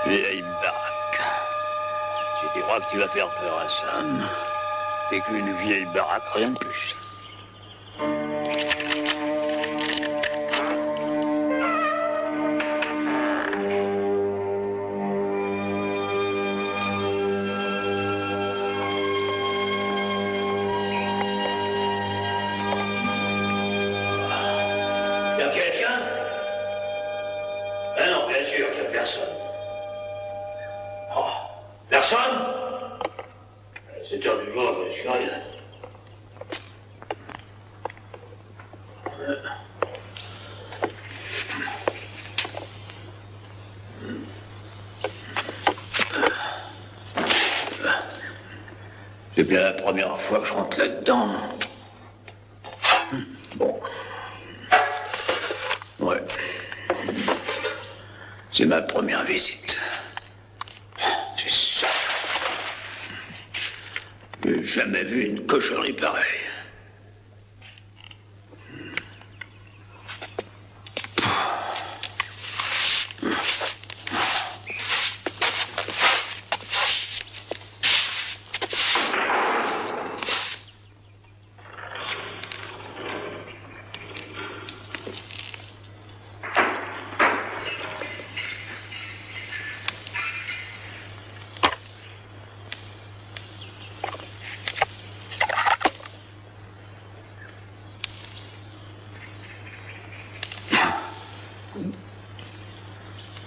Vieille baraque. Si tu crois que tu vas faire peur à Sam, t'es qu'une vieille baraque, rien de plus. Y'a quelqu'un? Ben non, bien sûr, y'a personne. Oh, personne? C'est heure du jour, je suis rien. C'est bien la première fois que je rentre là-dedans. Bon. Ouais. C'est ma première visite. C'est ça. J'ai jamais vu une cochonnerie pareille.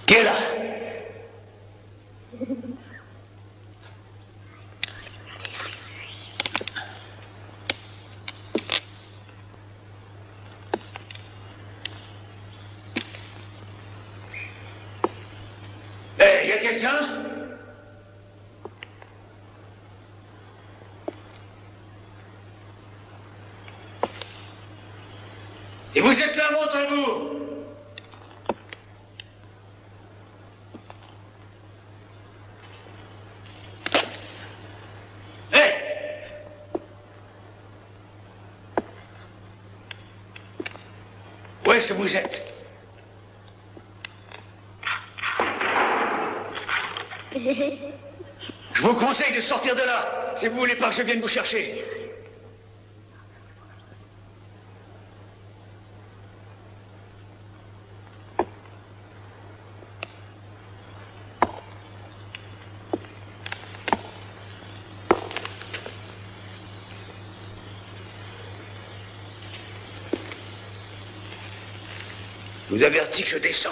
Qui est là? Eh, y a quelqu'un? Si vous êtes là, montrez-vous! Où est-ce que vous êtes? Je vous conseille de sortir de là, si vous voulez pas que je vienne vous chercher. Je vous avertis que je descends.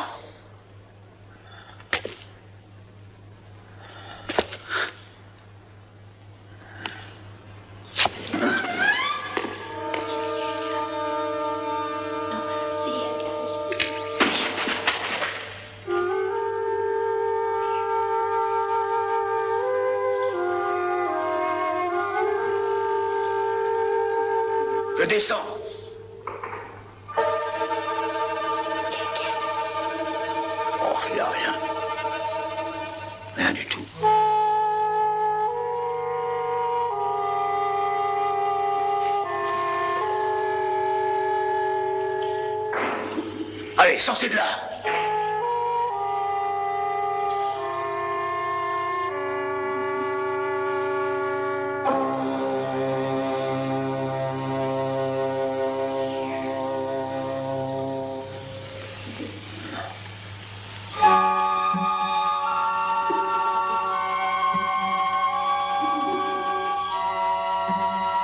Je descends. Oh, il n'y a rien. Rien du tout. Allez, sortez de là.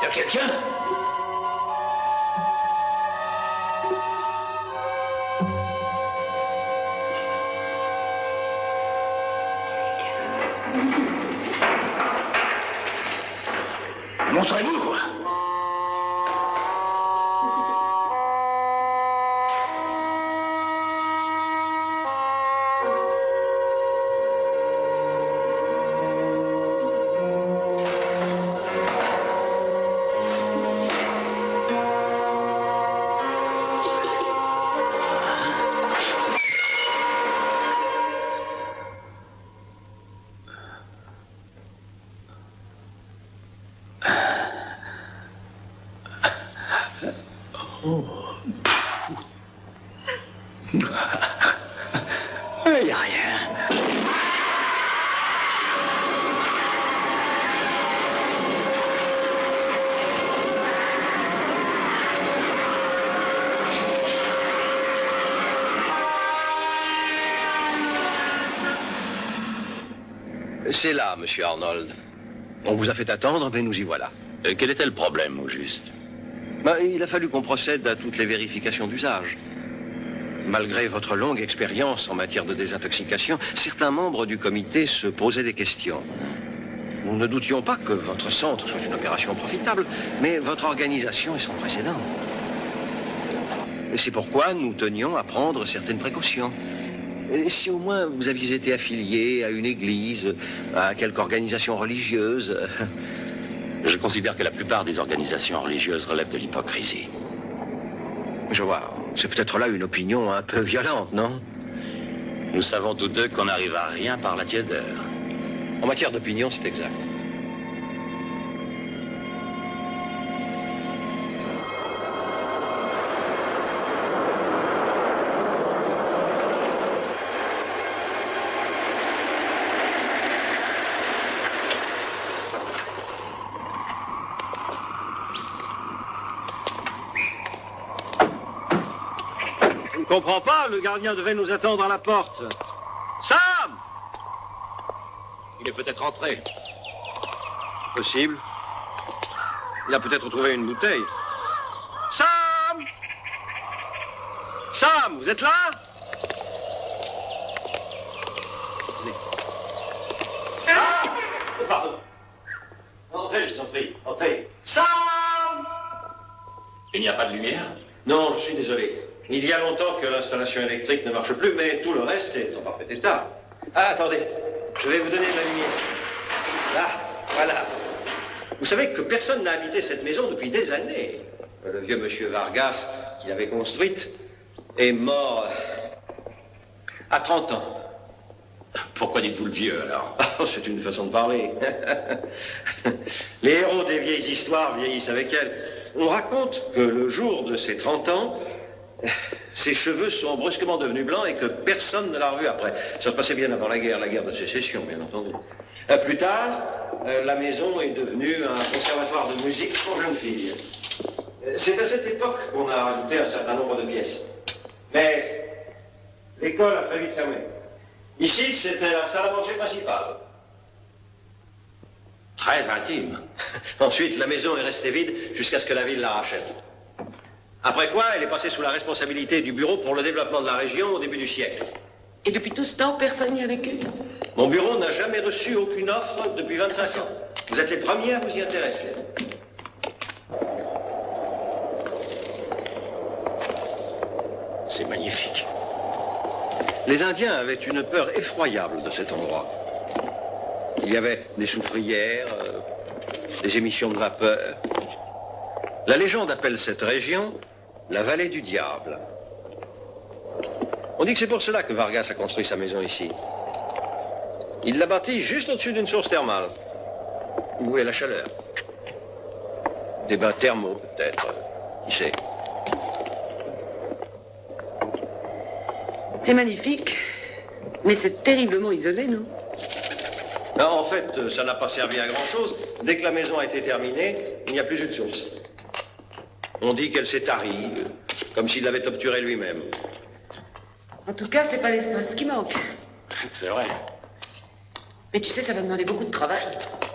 Y a quelqu'un? Montrez-vous, quoi. Il n'y a rien. C'est là, monsieur Arnold. On vous a fait attendre, mais nous y voilà. Quel était le problème, au juste? Il a fallu qu'on procède à toutes les vérifications d'usage. Malgré votre longue expérience en matière de désintoxication, certains membres du comité se posaient des questions. Nous ne doutions pas que votre centre soit une opération profitable, mais votre organisation est sans précédent. Et c'est pourquoi nous tenions à prendre certaines précautions. Et si au moins vous aviez été affilié à une église, à quelque organisation religieuse... Je considère que la plupart des organisations religieuses relèvent de l'hypocrisie. Je vois. C'est peut-être là une opinion un peu violente, non? Nous savons tous deux qu'on n'arrive à rien par la tiédeur. En matière d'opinion, c'est exact. Je ne comprends pas, le gardien devait nous attendre à la porte. Sam! Il est peut-être rentré. Possible. Il a peut-être trouvé une bouteille. Sam! Sam, vous êtes là? Ah! Pardon. Entrez, je vous en prie. Entrez. Sam! Il n'y a pas de lumière? Non, je suis désolé. Il y a longtemps que l'installation électrique ne marche plus, mais tout le reste est en parfait état. Ah, attendez, je vais vous donner de la lumière. Là, voilà. Vous savez que personne n'a habité cette maison depuis des années. Le vieux monsieur Vargas, qui l'avait construite, est mort à 30 ans. Pourquoi dites-vous le vieux, alors? Oh, c'est une façon de parler. Les héros des vieilles histoires vieillissent avec elles. On raconte que le jour de ses 30 ans, ses cheveux sont brusquement devenus blancs et que personne ne l'a revu après. Ça se passait bien avant la guerre de sécession, bien entendu. Plus tard, la maison est devenue un conservatoire de musique pour jeunes filles. C'est à cette époque qu'on a rajouté un certain nombre de pièces. Mais l'école a très vite fermé. Ici, c'était la salle à manger principale. Très intime. Ensuite, la maison est restée vide jusqu'à ce que la ville la rachète. Après quoi, elle est passée sous la responsabilité du bureau pour le développement de la région au début du siècle. Et depuis tout ce temps, personne n'y a vécu? Mon bureau n'a jamais reçu aucune offre depuis 25 ans. Vous êtes les premiers à vous y intéresser. C'est magnifique. Les Indiens avaient une peur effroyable de cet endroit. Il y avait des soufrières, des émissions de vapeur. La légende appelle cette région la vallée du diable. On dit que c'est pour cela que Vargas a construit sa maison ici. Il l'a bâtie juste au-dessus d'une source thermale, où est la chaleur. Des bains thermaux, peut-être, qui sait. C'est magnifique, mais c'est terriblement isolé, non? Non, en fait, ça n'a pas servi à grand-chose. Dès que la maison a été terminée, il n'y a plus une source. On dit qu'elle s'est tarie, comme s'il l'avait obturée lui-même. En tout cas, c'est pas l'espace qui manque. C'est vrai. Mais tu sais, ça va demander beaucoup de travail.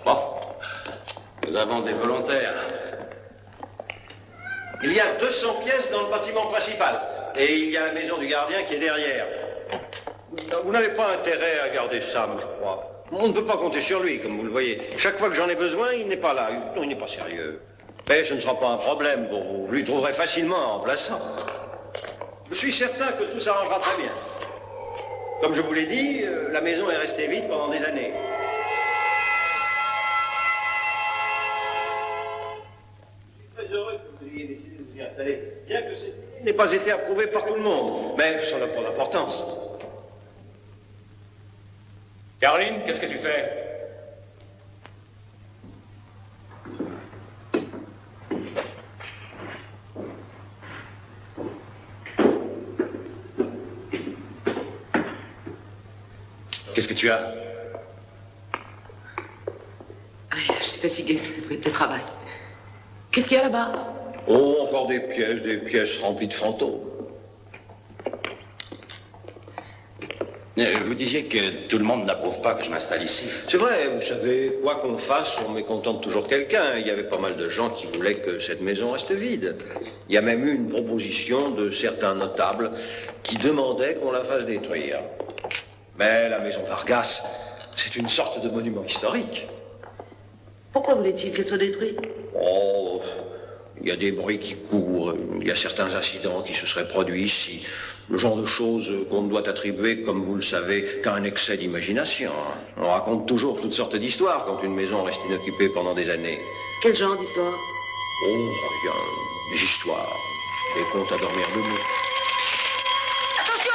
Bon, nous avons des volontaires. Il y a 200 pièces dans le bâtiment principal. Et il y a la maison du gardien qui est derrière. Vous n'avez pas intérêt à garder Sam, je crois. On ne peut pas compter sur lui, comme vous le voyez. Chaque fois que j'en ai besoin, il n'est pas là. Non, il n'est pas sérieux. Mais ce ne sera pas un problème pour vous. Vous lui trouverez facilement un remplaçant. Je suis certain que tout s'arrangera très bien. Comme je vous l'ai dit, la maison est restée vide pendant des années. Je suis très heureux que vous ayez décidé de vous y installer, bien que ce n'ait pas été approuvé par tout le monde. Mais ça n'a pas d'importance. Caroline, qu'est-ce que tu fais? Qu'est-ce que tu as? Je suis fatiguée, c'est le travail. Qu'est-ce qu'il y a là-bas? Oh, encore des pièces remplies de fantômes. Vous disiez que tout le monde n'approuve pas que je m'installe ici. C'est vrai, vous savez, quoi qu'on fasse, on mécontente toujours quelqu'un. Il y avait pas mal de gens qui voulaient que cette maison reste vide. Il y a même eu une proposition de certains notables qui demandaient qu'on la fasse détruire. Mais la maison Vargas, c'est une sorte de monument historique. Pourquoi voulait-il qu'elle soit détruite? Oh, il y a des bruits qui courent, il y a certains incidents qui se seraient produits ici. Le genre de choses qu'on ne doit attribuer, comme vous le savez, qu'à un excès d'imagination. On raconte toujours toutes sortes d'histoires quand une maison reste inoccupée pendant des années. Quel genre d'histoire? Oh, rien, des histoires, des contes à dormir debout. Attention!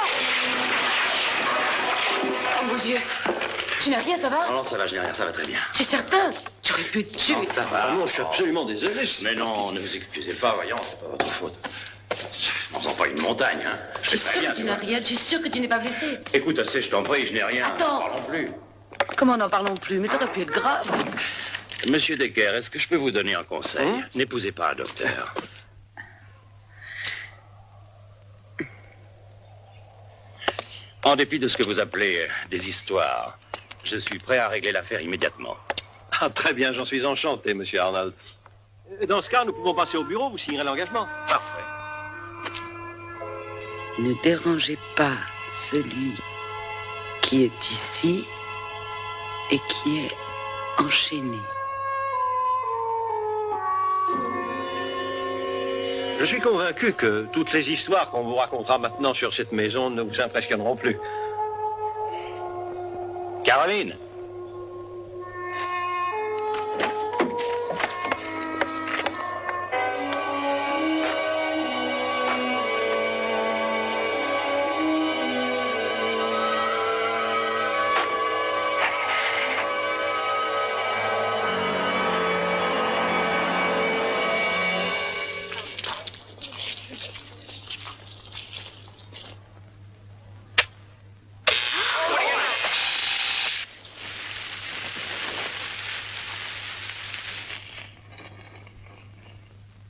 Oh mon Dieu! Tu n'as rien, ça va? Non, ça va, je n'ai rien, ça va très bien. Tu es certain? Tu aurais pu te tuer. Non, ça va. Ah non, je suis absolument désolé. Mais non, ne vous excusez pas, voyons, c'est pas votre faute. Je m'en sens pas une montagne, hein. Je suis sûre que tu n'as rien, je suis sûre que tu n'es pas blessé. Écoute, assez, je t'en prie, je n'ai rien. Attends. Parlons plus. Comment n'en parlons plus? Mais ça aurait pu être grave. Monsieur Decker, est-ce que je peux vous donner un conseil? N'épousez pas un docteur. En dépit de ce que vous appelez des histoires, je suis prêt à régler l'affaire immédiatement. Ah, très bien, j'en suis enchanté, monsieur Arnold. Dans ce cas, nous pouvons passer au bureau, vous signerez l'engagement. Parfait. Ne dérangez pas celui qui est ici et qui est enchaîné. Je suis convaincu que toutes les histoires qu'on vous racontera maintenant sur cette maison ne vous impressionneront plus. Caroline!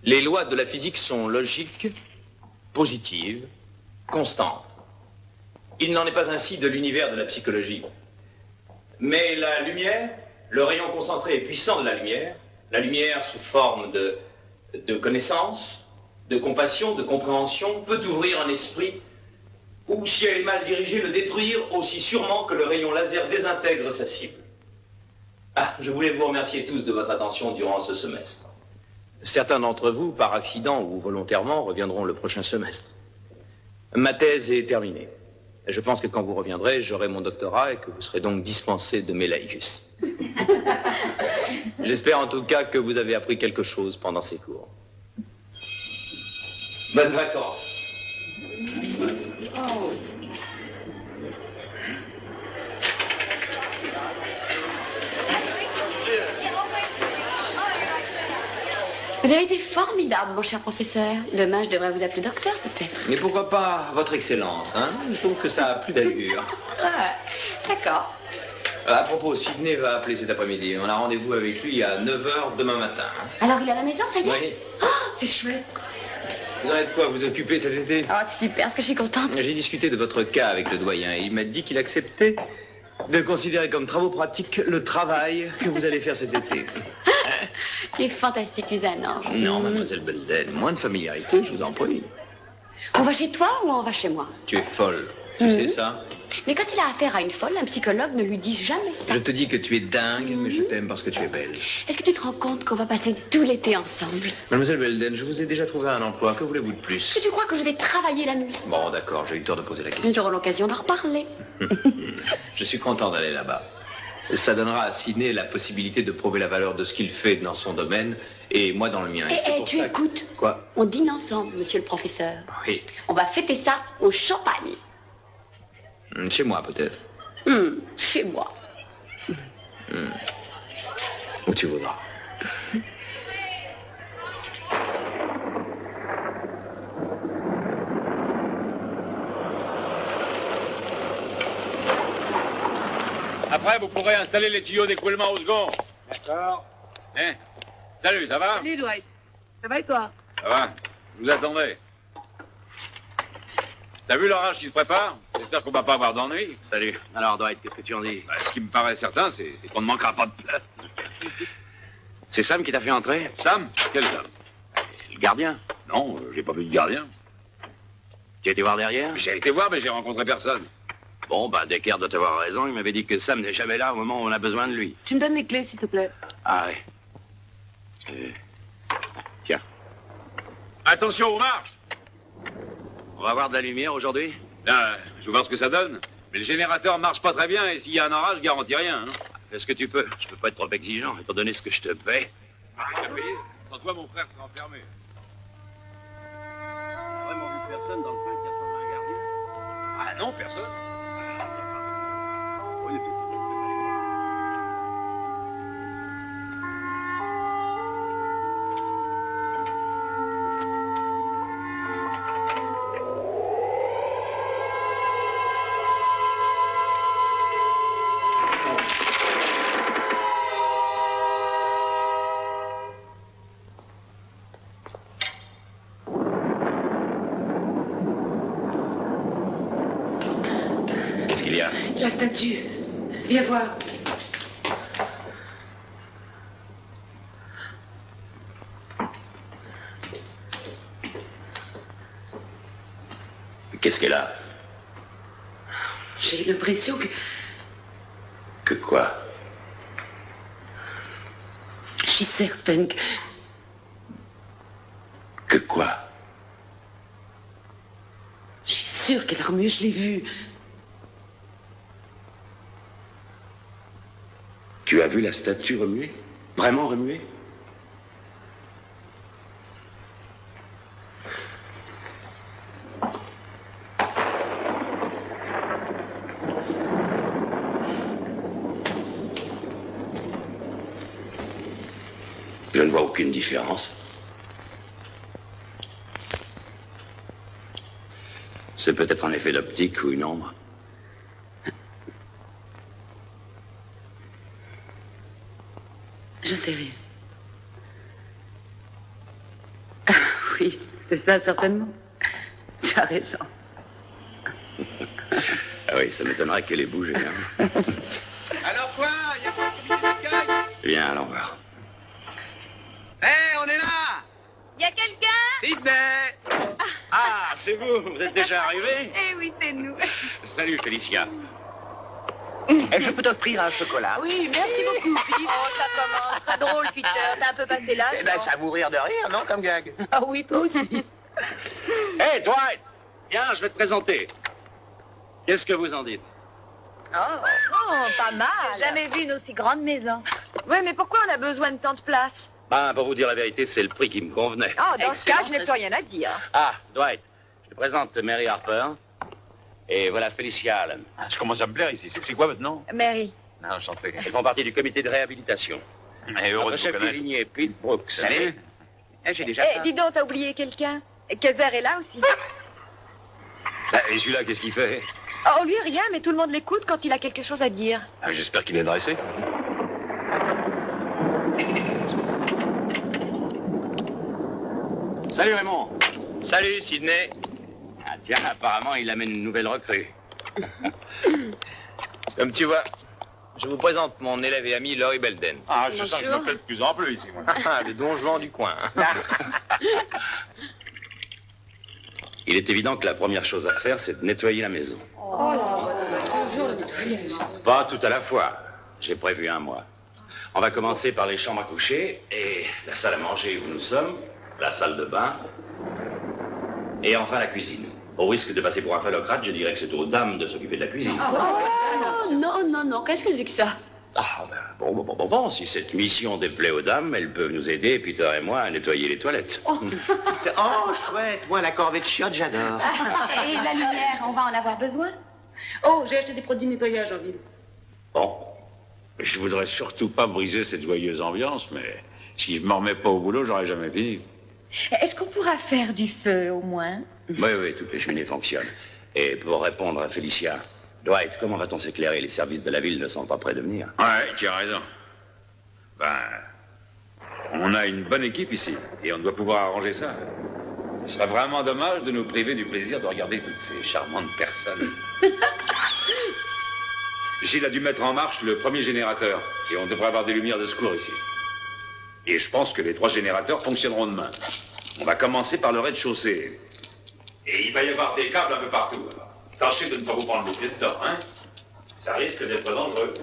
Les lois de la physique sont logiques, positives, constantes. Il n'en est pas ainsi de l'univers de la psychologie. Mais la lumière, le rayon concentré et puissant de la lumière sous forme de connaissance, de compassion, de compréhension, peut ouvrir un esprit ou, si elle est mal dirigée, le détruire aussi sûrement que le rayon laser désintègre sa cible. Ah, je voulais vous remercier tous de votre attention durant ce semestre. Certains d'entre vous, par accident ou volontairement, reviendront le prochain semestre. Ma thèse est terminée. Je pense que quand vous reviendrez, j'aurai mon doctorat et que vous serez donc dispensé de mes laïus. J'espère en tout cas que vous avez appris quelque chose pendant ces cours. Bonnes vacances. Vous avez été formidable, mon cher professeur. Demain, je devrais vous appeler docteur, peut-être. Mais pourquoi pas votre excellence, hein? Je trouve que ça a plus d'allure. Ouais, d'accord. À propos, Sidney va appeler cet après-midi. On a rendez-vous avec lui à 9h demain matin. Hein? Alors, il est à la maison, ça y est? Oui. Oh, c'est chouette. Vous en êtes quoi, vous occuper cet été? Oh, super, est-ce que je suis contente? J'ai discuté de votre cas avec le doyen et il m'a dit qu'il acceptait de considérer comme travaux pratiques le travail que vous allez faire cet été. Tu es fantastique, Suzanne. Non, mademoiselle Belden, moins de familiarité, je vous en prie. On va chez toi ou on va chez moi? Tu es folle, tu sais ça? Mais quand il a affaire à une folle, un psychologue ne lui dit jamais ça. Je te dis que tu es dingue, mais je t'aime parce que tu es belle. Est-ce que tu te rends compte qu'on va passer tout l'été ensemble? Mademoiselle Belden, je vous ai déjà trouvé un emploi, que voulez-vous de plus? Est-ce que tu crois que je vais travailler la nuit? Bon, d'accord, j'ai eu tort de poser la Nous question. aurons l'occasion d'en reparler. Je suis content d'aller là-bas. Ça donnera à Sidney la possibilité de prouver la valeur de ce qu'il fait dans son domaine et moi dans le mien. Et c'est pour tu ça écoutes? Quoi? On dîne ensemble, monsieur le professeur. Oui. On va fêter ça au champagne. Chez moi, peut-être. Chez moi. Où tu voudras. Après, vous pourrez installer les tuyaux d'écoulement au second. D'accord. Hein? Salut, ça va? Salut, Dwight. Ça va et toi? Ça va? Je vous attendrai. T'as vu l'orage qui se prépare? J'espère qu'on va pas avoir d'ennui. Salut. Alors, Dwight, qu'est-ce que tu en dis? Bah, ce qui me paraît certain, c'est qu'on ne manquera pas de place. C'est Sam qui t'a fait entrer? Sam? Quel Sam? Le gardien. Non, j'ai pas vu de gardien. Tu as été voir derrière? J'ai été voir, mais j'ai rencontré personne. Bon, bah, Decker doit avoir raison. Il m'avait dit que Sam n'est jamais là au moment où on a besoin de lui. Tu me donnes les clés, s'il te plaît. Ah ouais. Tiens. Attention aux marches! On va avoir de la lumière aujourd'hui? Là, je vais voir ce que ça donne. Mais le générateur marche pas très bien et s'il y a un orage, je garantis rien. Hein. Fais ce que tu peux. Je peux pas être trop exigeant, étant donné ce que je te paie. Sans toi, mon frère sera enfermé. T'as vraiment vu personne dans le coin qui ressemble à un gardien? Ah non, personne. Oui, qu'est-ce qu'il y a? La statue. Viens voir. Qu'est-ce qu'elle a? J'ai l'impression que... Que quoi? Je suis certaine que... Que quoi? Je suis sûre qu'elle a remué, je l'ai vue. Tu as vu la statue remuer? Vraiment remuer? Je ne vois aucune différence. C'est peut-être un effet d'optique ou une ombre. Je sais rien. Ah, oui, c'est ça, certainement. Tu as raison. Ah oui, ça m'étonnerait qu'elle ait bougé. Hein. Alors quoi? Y a pas de comité d'accueil? Viens, allons voir. Hé, on est là! Y a quelqu'un? Sydney! Ah, c'est vous êtes déjà arrivé? Eh oui, c'est nous. Salut, Félicia. Je peux t'offrir un chocolat? Oui, merci beaucoup. Oh, ça commence. Très drôle, Peter. T'as un peu passé là. Eh ben, ça vous rire de rire, non, comme gag? Ah oui, toi aussi. Hé, Dwight! Viens, je vais te présenter. Qu'est-ce que vous en dites? Oh, pas mal. J'ai jamais vu une aussi grande maison. Oui, mais pourquoi on a besoin de tant de place? Ben, pour vous dire la vérité, c'est le prix qui me convenait. Oh, dans ce cas, je n'ai plus rien à dire. Ah, Dwight, je te présente Mary Harper. Et voilà Félicia Allen. Ah, je commence à me plaire ici. C'est quoi maintenant? Mary. Non, j'en prie. Elles font partie du comité de réhabilitation. Et heureux Notre de vous chef connaître. cuisinier, Pete Brooks. Salut. Eh, j'ai déjà Eh, faim. dis donc, t'as oublié quelqu'un. Kaiser est là aussi. Et celui-là, qu'est-ce qu'il fait? Oh, lui, rien, mais tout le monde l'écoute quand il a quelque chose à dire. Ah, j'espère qu'il est dressé. Salut Raymond. Salut, Sydney. Ah tiens, apparemment, il amène une nouvelle recrue. Comme tu vois, je vous présente mon élève et ami Laurie Belden. Ah, je sens que ça me plaît de plus en plus ici, moi. Le Don Juan du coin. Il est évident que la première chose à faire, c'est de nettoyer la maison. Pas tout à la fois. J'ai prévu un mois. On va commencer par les chambres à coucher et la salle à manger où nous sommes, la salle de bain et enfin la cuisine. Au risque de passer pour un phallocrate, je dirais que c'est aux dames de s'occuper de la cuisine. Oh, non, non, non, qu'est-ce que c'est que ça? Ah, ben, bon, si cette mission déplaît aux dames, elles peuvent nous aider, Peter et moi, à nettoyer les toilettes. Oh, chouette. Moi, la corvée de chiottes, j'adore. Et la lumière, on va en avoir besoin? Oh, j'ai acheté des produits de nettoyage en ville. Bon, Je voudrais surtout pas briser cette joyeuse ambiance, mais si je m'en remets pas au boulot, j'aurais jamais fini. Est-ce qu'on pourra faire du feu, au moins? oui, toutes les cheminées fonctionnent. Et pour répondre à Félicia, Dwight, comment va-t-on s'éclairer? Les services de la ville ne sont pas près de venir. Ouais, tu as raison. Ben, on a une bonne équipe ici, et on doit pouvoir arranger ça. Ce serait vraiment dommage de nous priver du plaisir de regarder toutes ces charmantes personnes. Gilles a dû mettre en marche le premier générateur et on devrait avoir des lumières de secours ici. Et je pense que les 3 générateurs fonctionneront demain. On va commencer par le rez-de-chaussée. Et il va y avoir des câbles un peu partout. Tâchez de ne pas vous prendre les pieds dedans, hein? Ça risque d'être dangereux.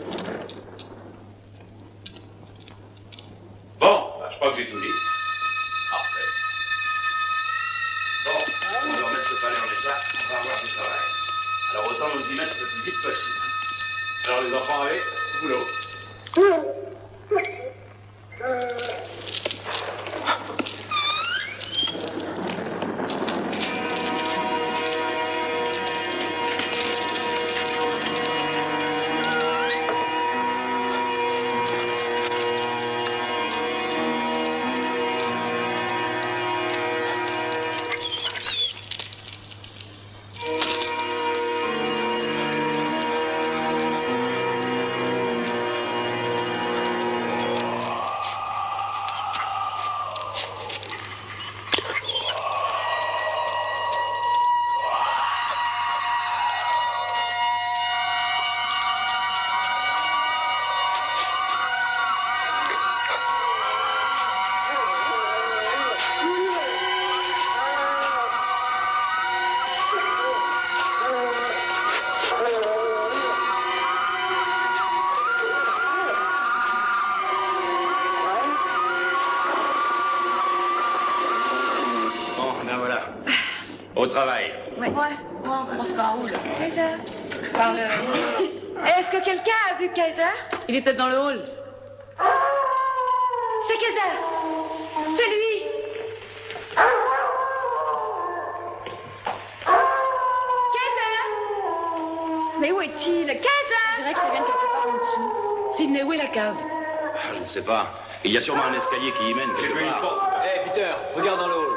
Bon, bah, je crois que j'ai tout dit. Parfait. Bon, on va remettre ce palais en état, on va avoir du travail. Alors autant nous y mettre le plus vite possible. Alors les enfants, allez, au boulot. Au travail. Ouais. Non, on commence par où, là? Kaiser. Par le... Est-ce que quelqu'un a vu Kaiser? Il est peut-être dans le hall. C'est Kaiser. C'est lui. Kaiser. Mais où est-il? Kaiser. Je dirais qu'il vient quelque part en dessous. Sidney, où est la cave? Je ne sais pas. Il y a sûrement un escalier qui y mène. J'ai vu une porte. Hé, Peter, regarde dans le hall.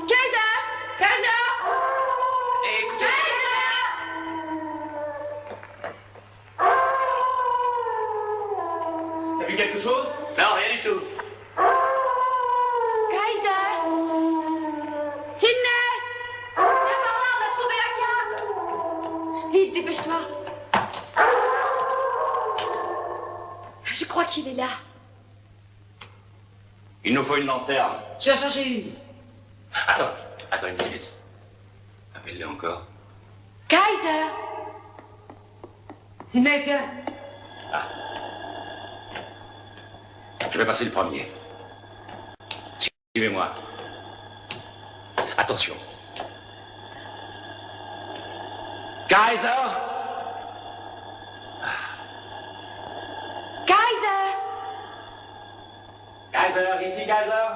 Kaiser. Kaiser. Hé, écoutez. T'as vu quelque chose? Non, rien du tout. Kaiser. Sidney. Viens par là, on a trouvé la cave. Vite, dépêche-toi. Je crois qu'il est là. Il nous faut une lanterne. Je vais en chercher une. Attends une minute. Appelle-le encore. Kaiser. Sidney, tiens. Je vais passer le premier. Suivez-moi. Attention. Kaiser! Kaiser. Kaiser, ici Kaiser!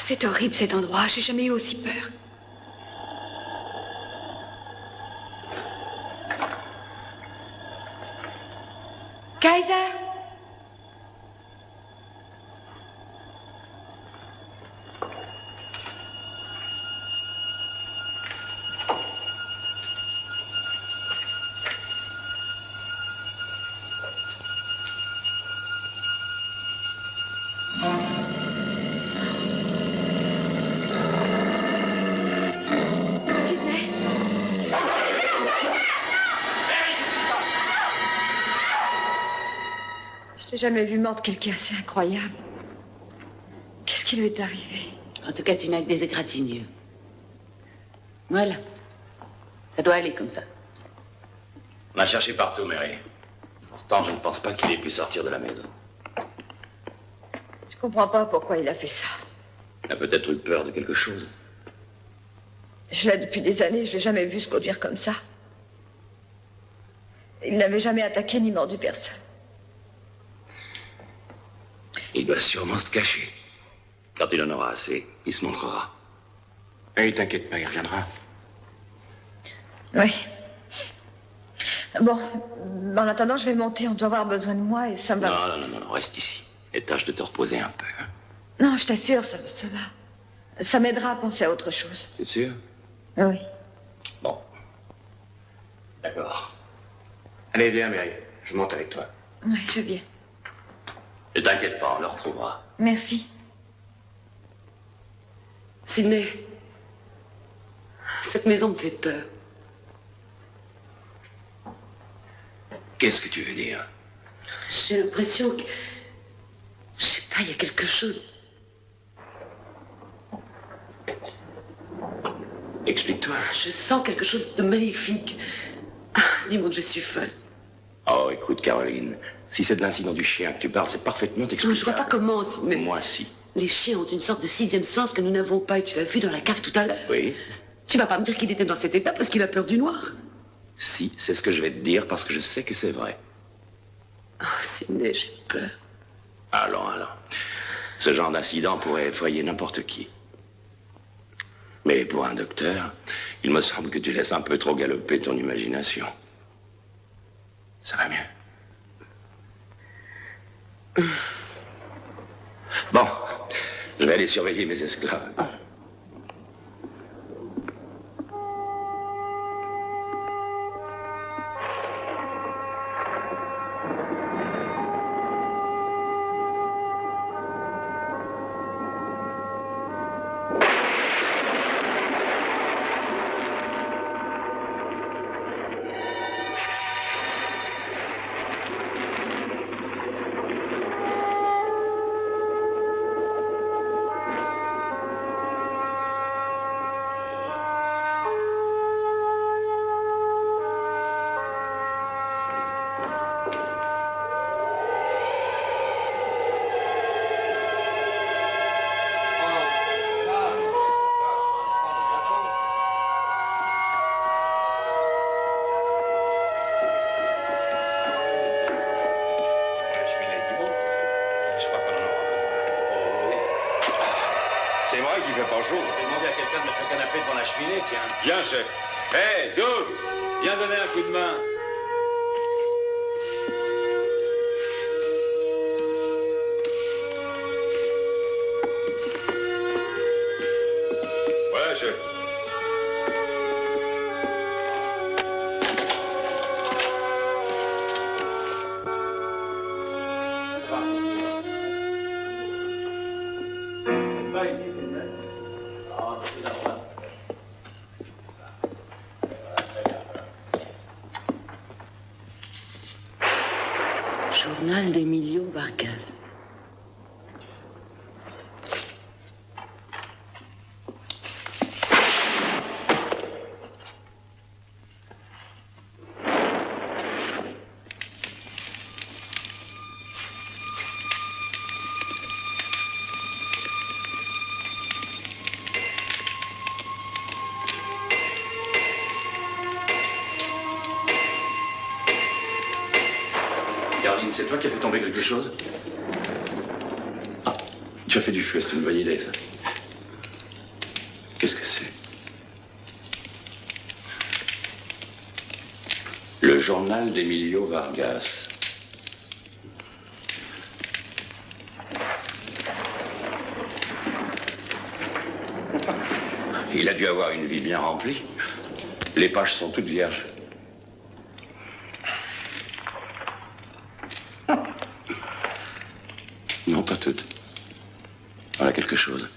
C'est horrible cet endroit, j'ai jamais eu aussi peur. Kaiser. J'ai jamais vu mordre quelqu'un, c'est incroyable. Qu'est-ce qui lui est arrivé? En tout cas, tu n'as que des égratignures. Voilà. Ça doit aller comme ça. On a cherché partout, Mary. Pourtant, je ne pense pas qu'il ait pu sortir de la maison. Je comprends pas pourquoi il a fait ça. Il a peut-être eu peur de quelque chose. Je l'ai depuis des années, je l'ai jamais vu se conduire comme ça. Il n'avait jamais attaqué ni mordu personne. Il doit sûrement se cacher. Quand il en aura assez, il se montrera. Et t'inquiète pas, il reviendra. Oui. Bon, en attendant, je vais monter. On doit avoir besoin de moi et ça me va... Non, reste ici. Et tâche de te reposer un peu. Hein. Non, je t'assure, ça va. Ça m'aidera à penser à autre chose. T'es sûr? Oui. Bon. D'accord. Allez, viens, Mary. Je monte avec toi. Oui, je viens. Ne t'inquiète pas, on le retrouvera. Merci. Sidney, cette maison me fait peur. Qu'est-ce que tu veux dire? J'ai l'impression que... Je sais pas, il y a quelque chose... Explique-toi. Je sens quelque chose de maléfique. Ah, dis-moi que je suis folle. Oh, écoute, Caroline, si c'est de l'incident du chien que tu parles, c'est parfaitement explicable. Je vois pas comment, Sidney. Moi, si. Les chiens ont une sorte de sixième sens que nous n'avons pas et tu l'as vu dans la cave tout à l'heure. Oui. Tu vas pas me dire qu'il était dans cet état parce qu'il a peur du noir. Si, c'est ce que je vais te dire parce que je sais que c'est vrai. Oh, Sidney, j'ai peur. Allons. Ce genre d'incident pourrait effrayer n'importe qui. Mais pour un docteur, il me semble que tu laisses un peu trop galoper ton imagination. Ça va mieux. Bon, je vais aller surveiller mes esclaves. C'est vrai qu'il fait pas chaud. Je vais demander à quelqu'un de mettre le canapé devant la cheminée, tiens. Viens, chef. Hé, Doug, viens donner un coup de main. Voilà, chef. Journal d'Emilio Vargas. Caroline, c'est toi qui as fait tomber quelque chose? Ah, tu as fait du feu, c'est une bonne idée, ça. Qu'est-ce que c'est? Le journal d'Emilio Vargas. Il a dû avoir une vie bien remplie. Les pages sont toutes vierges. Non, pas toutes. Voilà quelque chose.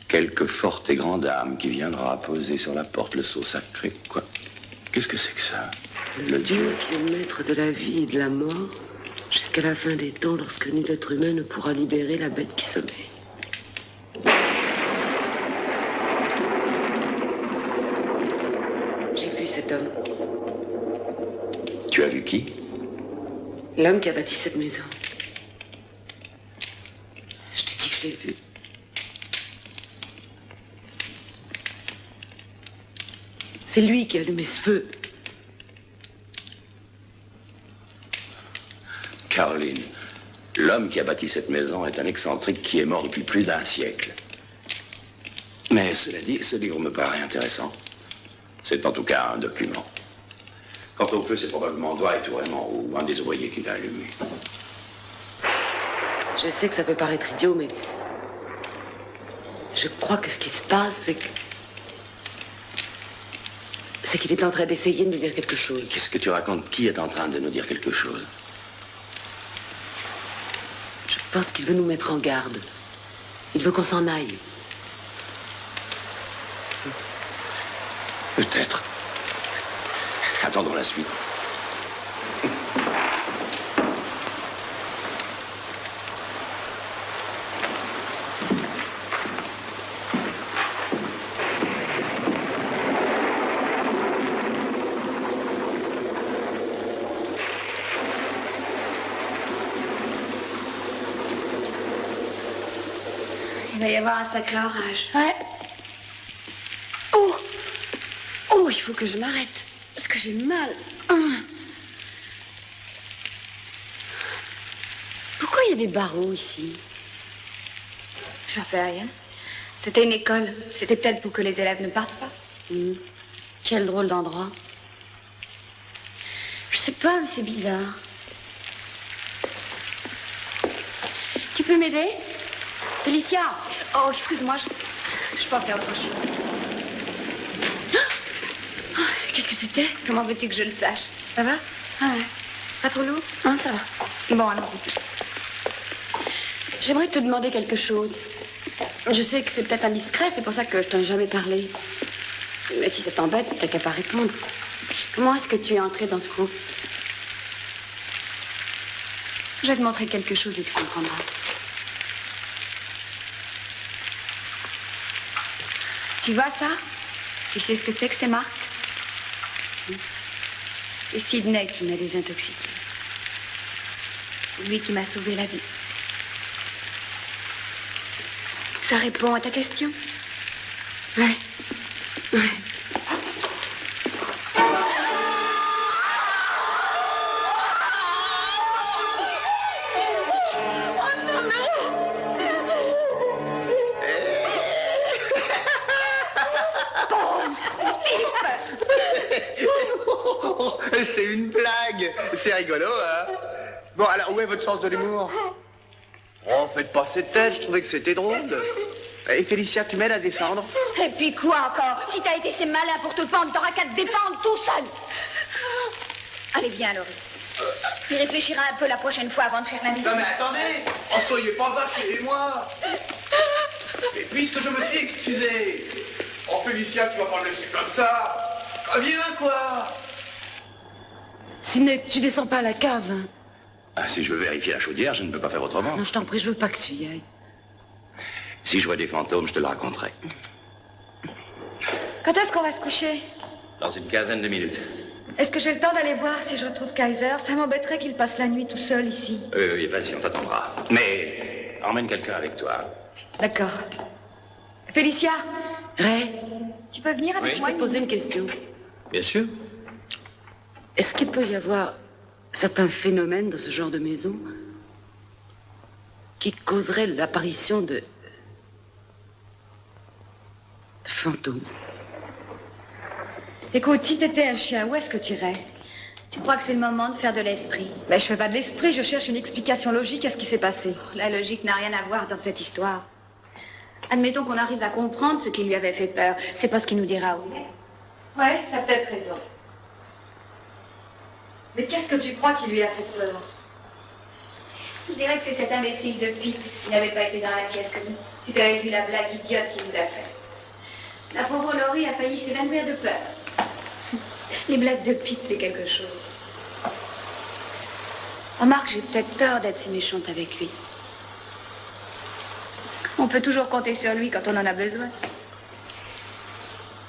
Quelque forte et grande âme qui viendra poser sur la porte le sceau sacré. Quoi? Qu'est-ce que c'est que ça? Le Dieu qui est maître de la vie et de la mort, jusqu'à la fin des temps, lorsque nul être humain ne pourra libérer la bête qui sommeille. J'ai vu cet homme. Tu as vu qui? L'homme qui a bâti cette maison. Je te dis que je l'ai vu. C'est lui qui a allumé ce feu. Caroline, l'homme qui a bâti cette maison est un excentrique qui est mort depuis plus d'un siècle. Mais cela dit, ce livre me paraît intéressant. C'est en tout cas un document. Quant au feu, c'est probablement Dwight vraiment ou un des ouvriers qui l'a allumé. Je sais que ça peut paraître idiot, mais... je crois que ce qui se passe, c'est que... C'est qu'il est en train d'essayer de nous dire quelque chose. Qu'est-ce que tu racontes? Qui est en train de nous dire quelque chose? Je pense qu'il veut nous mettre en garde. Il veut qu'on s'en aille. Peut-être. Attendons la suite. Il va y avoir un sacré orage. Ouais. Oh! Oh, il faut que je m'arrête. Parce que j'ai mal. Pourquoi il y a des barreaux ici? J'en sais rien. C'était une école. C'était peut-être pour que les élèves ne partent pas. Quel drôle d'endroit. Je sais pas, mais c'est bizarre. Tu peux m'aider? Félicia! Oh, excuse-moi, je pensais à autre chose. Oh, qu'est-ce que c'était? Comment veux-tu que je le sache? Ça va? Ah ouais. C'est pas trop lourd? Ah, ça va. Bon, alors. J'aimerais te demander quelque chose. Je sais que c'est peut-être indiscret, c'est pour ça que je t'en ai jamais parlé. Mais si ça t'embête, t'as qu'à pas répondre. Comment est-ce que tu es entrée dans ce groupe? Je vais te montrer quelque chose et tu comprendras. Tu vois ça? Tu sais ce que c'est, Marc? C'est Sidney qui m'a désintoxiqué. C'est lui qui m'a sauvé la vie. Ça répond à ta question? Ouais. Ouais. C'est une blague. C'est rigolo, hein? Bon, alors, où est votre sens de l'humour? Oh, faites pas cette tête, je trouvais que c'était drôle. Et Félicia, tu m'aides à descendre? Et puis quoi encore? Si t'as été si malin pour te pendre, t'auras qu'à te dépendre tout seul. Allez, viens, Laurie. Il réfléchira un peu la prochaine fois avant de faire la nuit. Non mais attendez, en soyez pas vache, aidez-moi. Et puisque je me suis excusé, oh Félicia, tu vas pas le laisser comme ça. Ah, viens, quoi. Sidney, tu descends pas à la cave. Hein. Ah, si je veux vérifier la chaudière, je ne peux pas faire autrement. Non, je t'en prie, je veux pas que tu y ailles. Si je vois des fantômes, je te le raconterai. Quand est-ce qu'on va se coucher? Dans une quinzaine de minutes. Est-ce que j'ai le temps d'aller voir si je retrouve Kaiser? Ça m'embêterait qu'il passe la nuit tout seul ici. Oui, vas-y, on t'attendra. Mais emmène quelqu'un avec toi. D'accord. Félicia, Ray, tu peux venir avec Oui. moi? je vais te poser une question. Bien sûr. Est-ce qu'il peut y avoir certains phénomènes dans ce genre de maison qui causeraient l'apparition de fantômes? Écoute, si t'étais un chien, où est-ce que tu irais? Tu crois que c'est le moment de faire de l'esprit? Ben, je fais pas de l'esprit, je cherche une explication logique à ce qui s'est passé. La logique n'a rien à voir dans cette histoire. Admettons qu'on arrive à comprendre ce qui lui avait fait peur. C'est pas ce qu'il nous dira, oui. Ouais, t'as peut-être raison. Mais qu'est-ce que tu crois qui lui a fait peur? Je dirais que c'est cet imbécile de Pete qui n'avait pas été dans la pièce que nous. Si tu avais vu la blague idiote qu'il nous a faite. La pauvre Laurie a failli s'évanouir de peur. Les blagues de Pete, c'est quelque chose. Remarque, j'ai peut-être tort d'être si méchante avec lui. On peut toujours compter sur lui quand on en a besoin.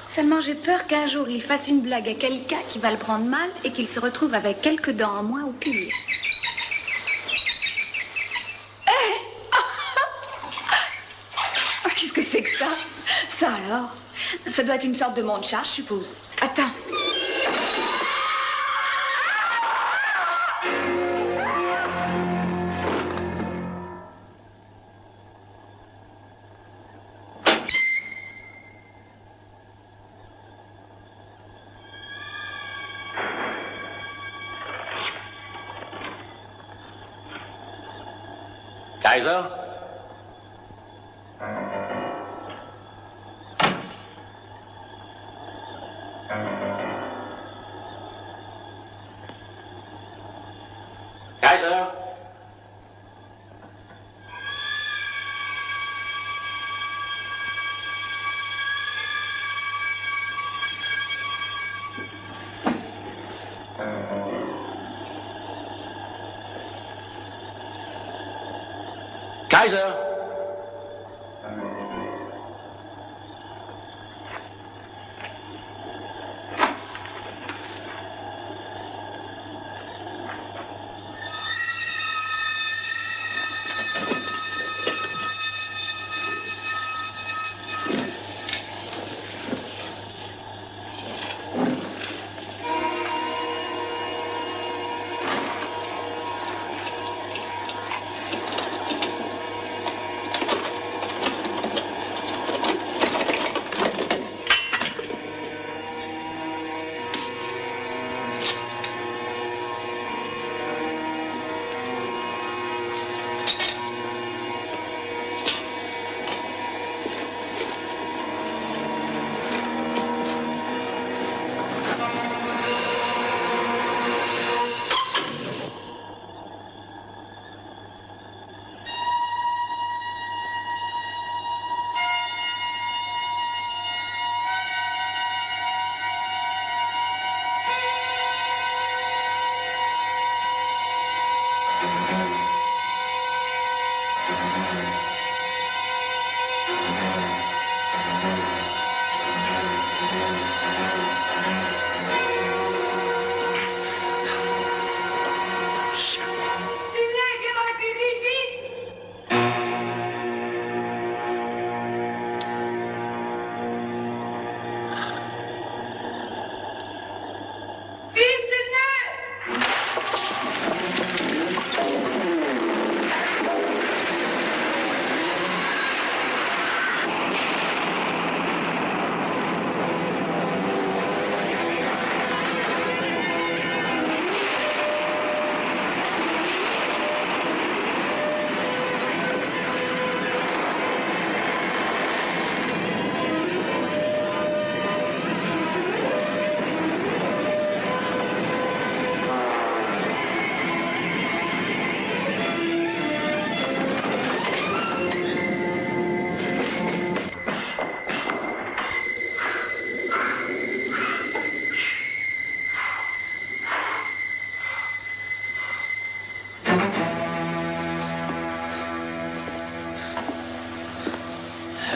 Seulement, j'ai peur qu'un jour, il fasse une blague à quelqu'un qui va le prendre mal et qu'il se retrouve avec quelques dents en moins ou pire. Qu'est-ce que c'est que ça? Ça alors? Ça doit être une sorte de monde-chat, je suppose. Attends. Kaiser? Kaiser? Kaiser?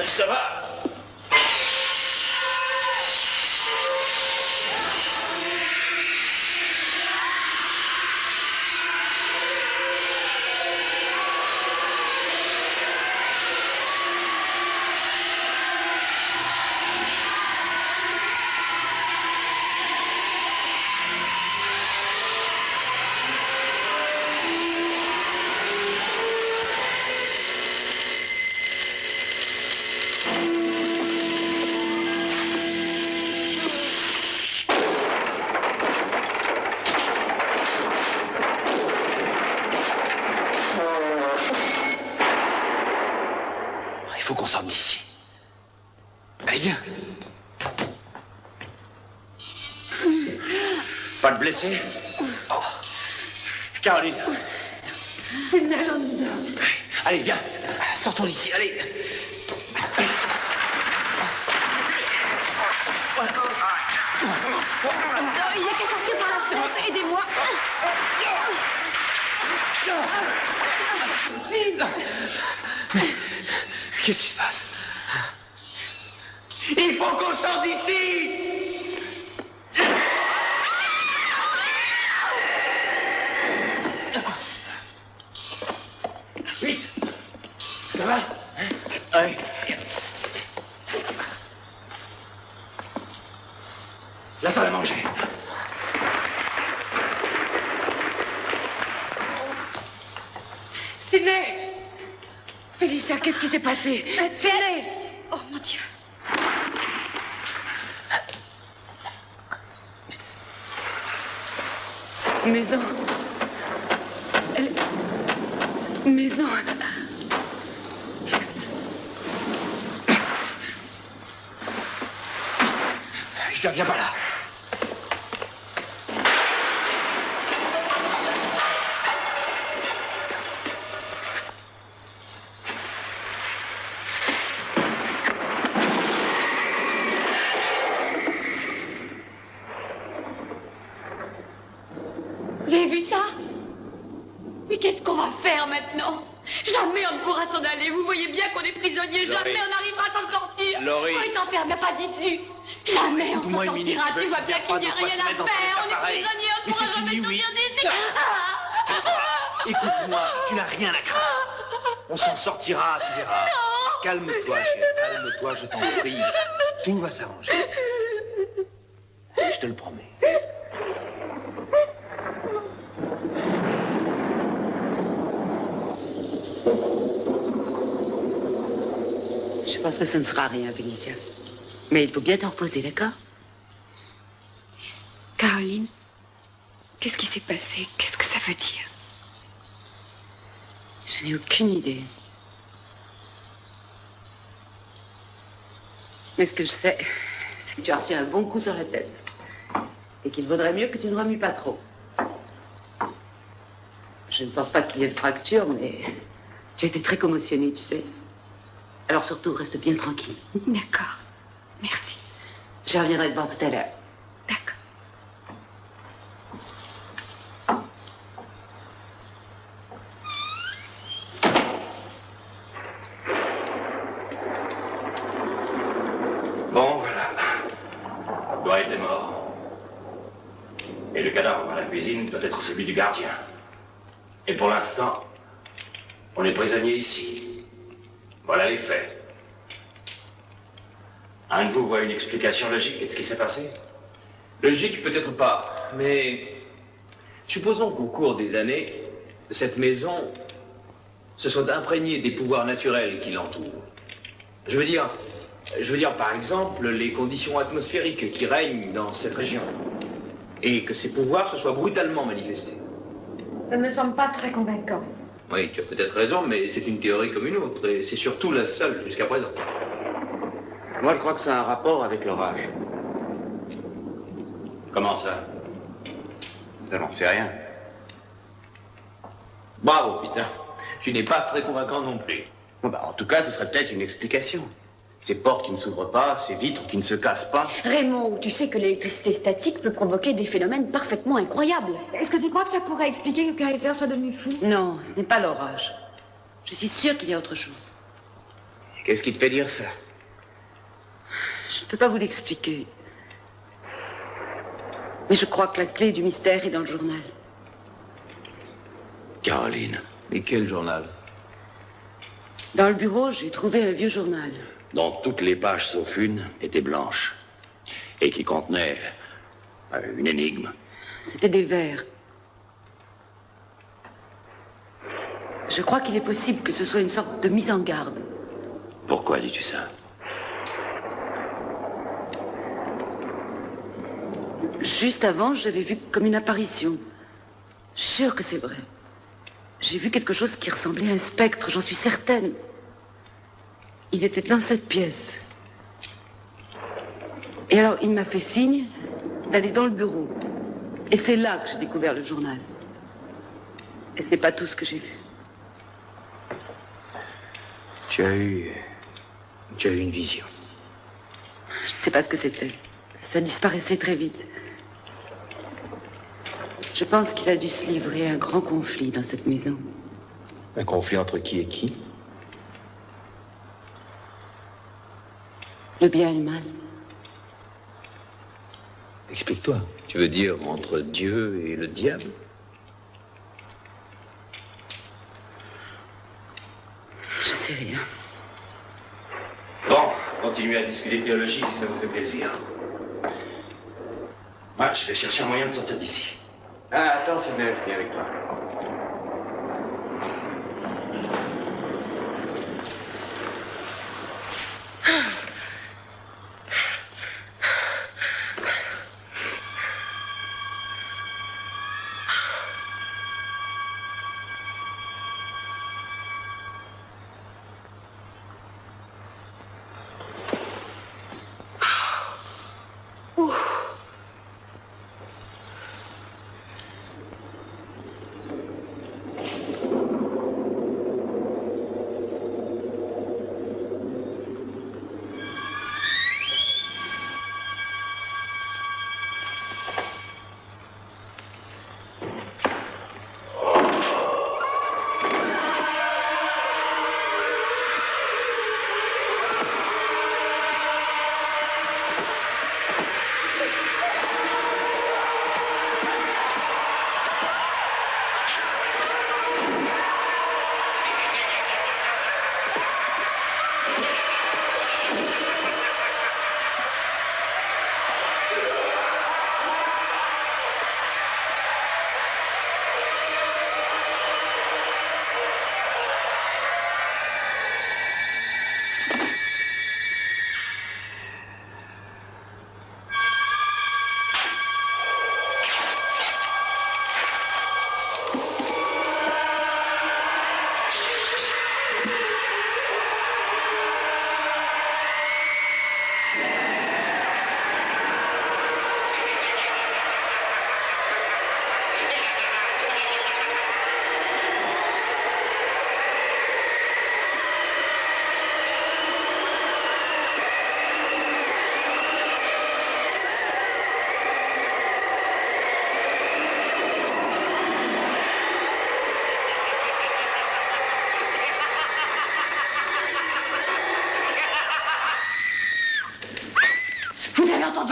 Ça va? Il faut qu'on sorte d'ici. Allez, viens. Pas de blessés? Oh. Caroline. C'est Mélanie. Allez, viens. Sortons d'ici, allez. Il y a qu'à sortir par la fenêtre. Aidez-moi. Qu'est-ce qui se passe? Il faut qu'on sorte d'ici! Vite! Ça va? Ouais. La salle à manger. Sidney! Félicia, qu'est-ce qui s'est passé? Sidney! Oh mon Dieu. Cette maison... Cette maison... Viens par là. Mais qu'est-ce qu'on va faire maintenant? Jamais on ne pourra s'en aller. Vous voyez bien qu'on est prisonnier. Jamais on n'arrivera à s'en sortir. Laurie. On est enfermé, pas d'issue. Jamais on s'en Écoute-moi une minute, sortira. Tu vois bien qu'il n'y a pas de quoi rien se à mettre dans cet faire. état On est pareil. prisonnier, on Mais ne pourra c'est jamais fini, sortir oui. d'ici. Écoute-moi, tu n'as rien à craindre. On s'en sortira, tu verras. Calme-toi, chérie, calme-toi, je t'en prie. Tout va s'arranger. Je te le promets. Je pense que ce ne sera rien, Félicia. Mais il faut bien t'en reposer, d'accord? Caroline, qu'est-ce qui s'est passé? Qu'est-ce que ça veut dire? Je n'ai aucune idée. Mais ce que je sais, c'est que tu as reçu un bon coup sur la tête. Et qu'il vaudrait mieux que tu ne remues pas trop. Je ne pense pas qu'il y ait de fracture, mais tu as été très commotionnée, tu sais. Alors surtout, reste bien tranquille. D'accord. Merci. Je reviendrai te voir tout à l'heure. D'accord. Bon, voilà. Dwight est mort. Et le cadavre dans la cuisine peut être celui du gardien. Et pour l'instant, on est prisonnier ici. Voilà les faits. Un de vous voit une explication logique de ce qui s'est passé? Logique, peut-être pas, mais supposons qu'au cours des années, cette maison se soit imprégnée des pouvoirs naturels qui l'entourent. Je veux dire, par exemple, les conditions atmosphériques qui règnent dans cette région. Et que ces pouvoirs se soient brutalement manifestés. Ça ne me semble pas très convaincant. Oui, tu as peut-être raison, mais c'est une théorie comme une autre, et c'est surtout la seule jusqu'à présent. Moi, je crois que ça a un rapport avec l'orage. Comment ça? Ça, j'en sais rien. Bravo, Peter. Tu n'es pas très convaincant non plus. Bon, bah, en tout cas, ce serait peut-être une explication. Ces portes qui ne s'ouvrent pas, ces vitres qui ne se cassent pas. Raymond, tu sais que l'électricité statique peut provoquer des phénomènes parfaitement incroyables. Est-ce que tu crois que ça pourrait expliquer que Kaiser soit devenu fou? Non, ce n'est pas l'orage. Je suis sûre qu'il y a autre chose. Qu'est-ce qui te fait dire ça? Je ne peux pas vous l'expliquer. Mais je crois que la clé du mystère est dans le journal. Caroline, Mais quel journal? Dans le bureau, j'ai trouvé un vieux journal. dont toutes les pages sauf une étaient blanches et qui contenaient une énigme. C'était des vers. Je crois qu'il est possible que ce soit une sorte de mise en garde. Pourquoi dis-tu ça? Juste avant, j'avais vu comme une apparition. Je suis sûre que c'est vrai. J'ai vu quelque chose qui ressemblait à un spectre, j'en suis certaine. Il était dans cette pièce. Et alors, il m'a fait signe d'aller dans le bureau. Et c'est là que j'ai découvert le journal. Et ce n'est pas tout ce que j'ai vu. Tu as eu une vision. Je ne sais pas ce que c'était. Ça disparaissait très vite. Je pense qu'il a dû se livrer à un grand conflit dans cette maison. Un conflit entre qui et qui? Le bien et le mal. Explique-toi. Tu veux dire entre Dieu et le diable? Je sais rien. Bon, continuez à discuter théologie si ça vous fait plaisir. Moi, je vais chercher un moyen de sortir d'ici. Ah, attends, c'est bien, je viens avec toi.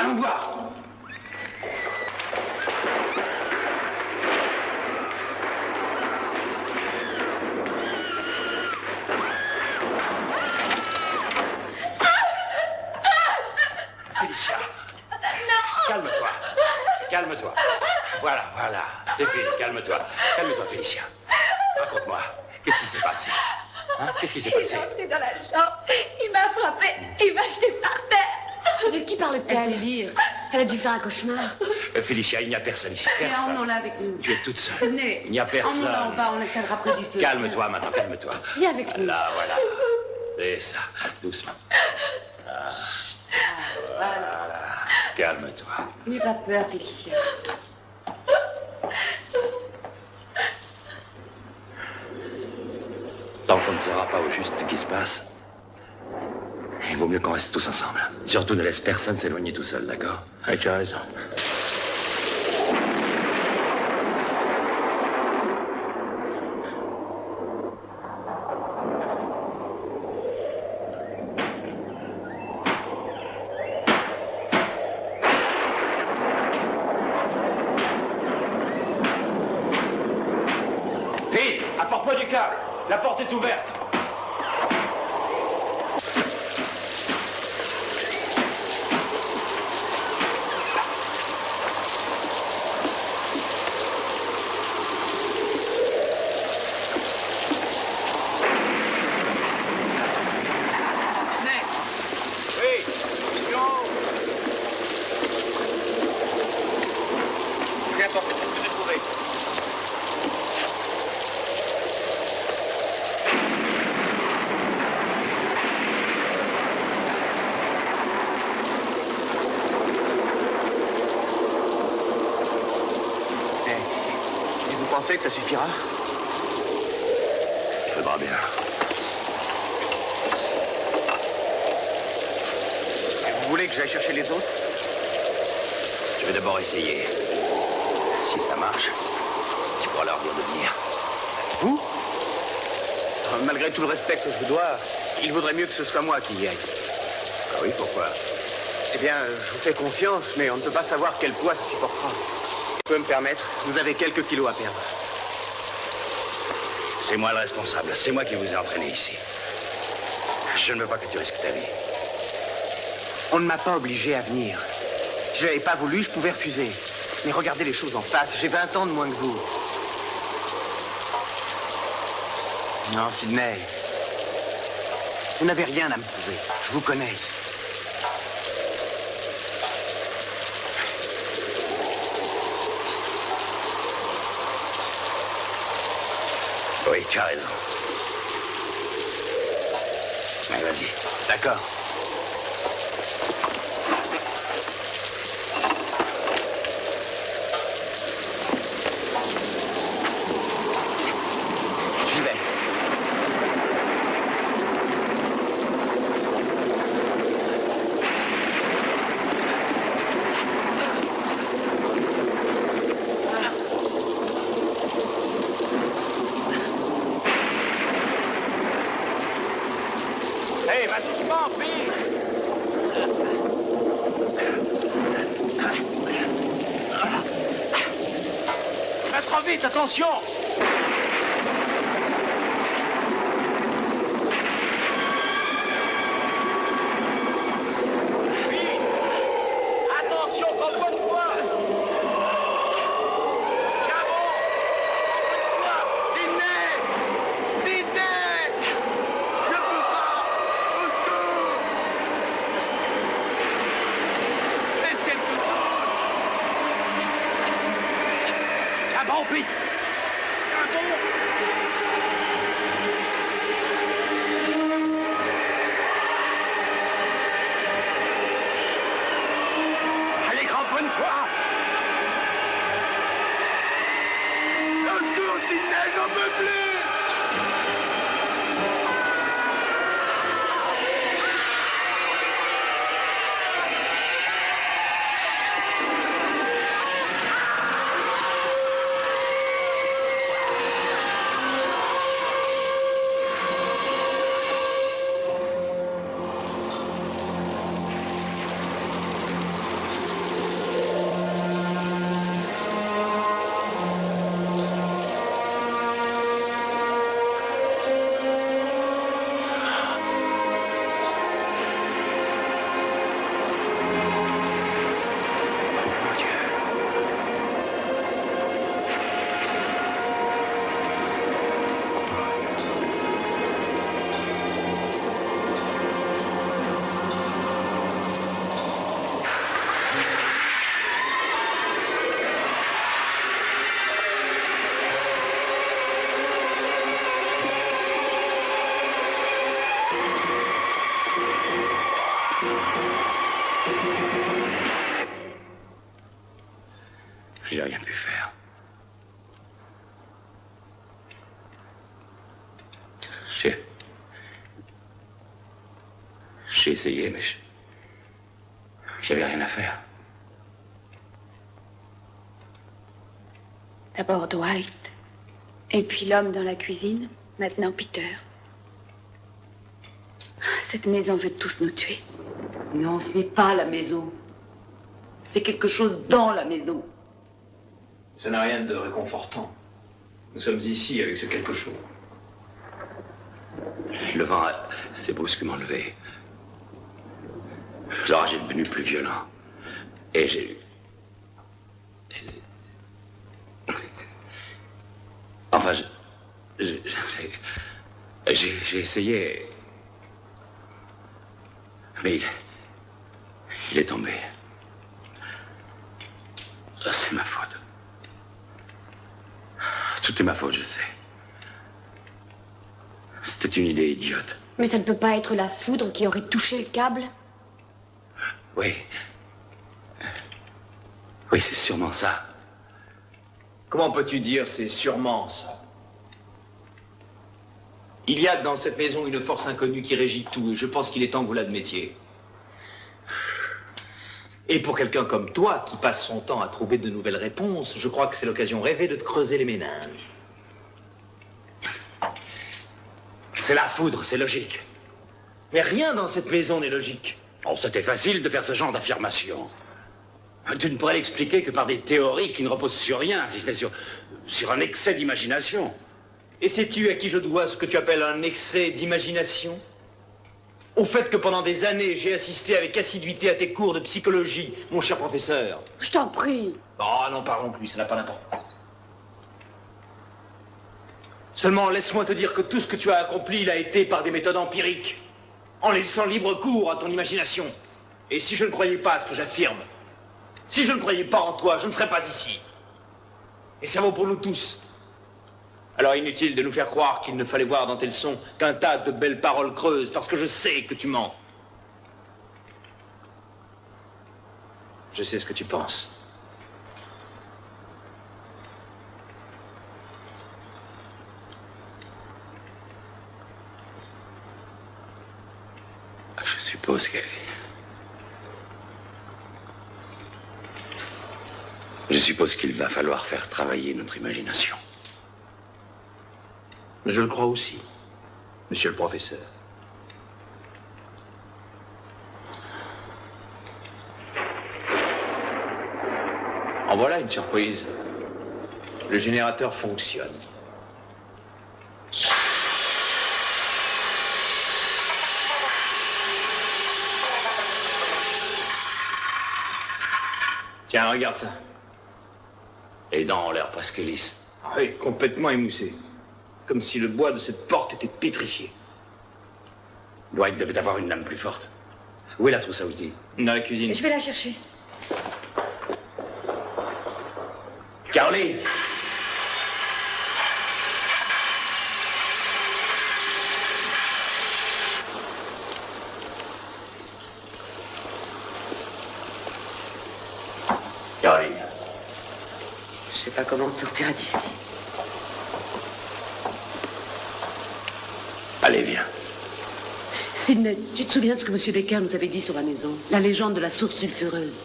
Allons voir. Félicia. Calme-toi. Calme-toi. Voilà, voilà. C'est fini. Calme-toi. Calme-toi, Félicia. Raconte-moi. Qu'est-ce qui s'est passé? Hein? Qu'est-ce qui s'est passé? Il est entré dans la chambre, il m'a frappé, il m'a jeté par terre. De qui parle-t-elle? Elle a dû faire un cauchemar. Félicia, il n'y a personne ici. Et Personne. emmenons-la avec nous. Tu es toute seule. Venez. Il n'y a personne. Emmenons-la en bas, on l'installera près du feu. Calme-toi maintenant, calme-toi. Viens avec nous. Là, voilà. C'est ça. Doucement. Ah. Voilà. Calme-toi. N'aie pas peur, Félicia. Tant qu'on ne saura pas au juste ce qui se passe, il vaut mieux qu'on reste tous ensemble. Surtout ne laisse personne s'éloigner tout seul, d'accord? Oui, tu as raison. Vite, apporte-moi du câble. La porte est ouverte. Vous pensez que ça suffira? Il faudra bien. Et vous voulez que j'aille chercher les autres? Je vais d'abord essayer. Si ça marche, tu pourras leur dire de venir. Vous? Malgré tout le respect que je vous dois, il vaudrait mieux que ce soit moi qui y aille. Ah oui, pourquoi? Eh bien, je vous fais confiance, mais on ne peut pas savoir quel poids ça supportera. Je peux me permettre, vous avez quelques kilos à perdre. C'est moi le responsable. C'est moi qui vous ai entraîné ici. Je ne veux pas que tu risques ta vie. On ne m'a pas obligé à venir. Si je n'avais pas voulu, je pouvais refuser. Mais regardez les choses en face. J'ai 20 ans de moins que vous. Non, Sidney. Vous n'avez rien à me prouver. Je vous connais. Oui, tu as raison. Mais vas-y. D'accord. J'y vais. Hé, va doucement, vite! Va trop vite, attention! Vite! Attention, prends-toi de toi! Tiens bon! Sidney! Sidney! Je peux pas! Au secours! Faites quelque chose! Tiens bon, vite! Tiens bon! Allez, cramponne-toi! Au secours, Sidney, j'en peux plus! J'ai essayé, mais j'avais rien à faire. D'abord Dwight, et puis l'homme dans la cuisine, maintenant Peter. Cette maison veut tous nous tuer. Non, ce n'est pas la maison. C'est quelque chose dans la maison. Ça n'a rien de réconfortant. Nous sommes ici avec ce quelque chose. Le vent s'est brusquement levé. L'orage est devenu plus violent. Et j'ai... Enfin, j'ai essayé... Mais il est tombé. C'est ma faute. Tout est ma faute, je sais. C'était une idée idiote. Mais ça ne peut pas être la foudre qui aurait touché le câble? Oui. Oui, c'est sûrement ça. Comment peux-tu dire c'est sûrement ça? Il y a dans cette maison une force inconnue qui régit tout, et je pense qu'il est temps que vous l'admettiez. Et pour quelqu'un comme toi, qui passe son temps à trouver de nouvelles réponses, je crois que c'est l'occasion rêvée de te creuser les méninges. C'est la foudre, c'est logique. Mais rien dans cette maison n'est logique. Oh, c'était facile de faire ce genre d'affirmation. Tu ne pourrais l'expliquer que par des théories qui ne reposent sur rien, si ce n'est sur un excès d'imagination. Et sais-tu à qui je dois ce que tu appelles un excès d'imagination? Au fait que pendant des années, j'ai assisté avec assiduité à tes cours de psychologie, mon cher professeur. Je t'en prie. Oh, n'en parlons plus, ça n'a pas d'importance. Seulement, laisse-moi te dire que tout ce que tu as accompli l'a été par des méthodes empiriques, en laissant libre cours à ton imagination. Et si je ne croyais pas à ce que j'affirme, si je ne croyais pas en toi, je ne serais pas ici. Et ça vaut pour nous tous. Alors inutile de nous faire croire qu'il ne fallait voir dans tes leçons qu'un tas de belles paroles creuses, parce que je sais que tu mens. Je sais ce que tu penses. Je suppose qu'il va falloir faire travailler notre imagination. Je le crois aussi, monsieur le professeur. En voilà une surprise. Le générateur fonctionne. Tiens, regarde ça. Les dents ont l'air presque lisses. Oui, complètement émoussé. Comme si le bois de cette porte était pétrifié. Dwight devait avoir une lame plus forte. Où est la trousse à outils? Dans la cuisine. Je vais la chercher. Caroline! Caroline. Je sais pas comment on sortira d'ici. Allez, viens. Sidney, tu te souviens de ce que M. Decker nous avait dit sur la maison? La légende de la source sulfureuse.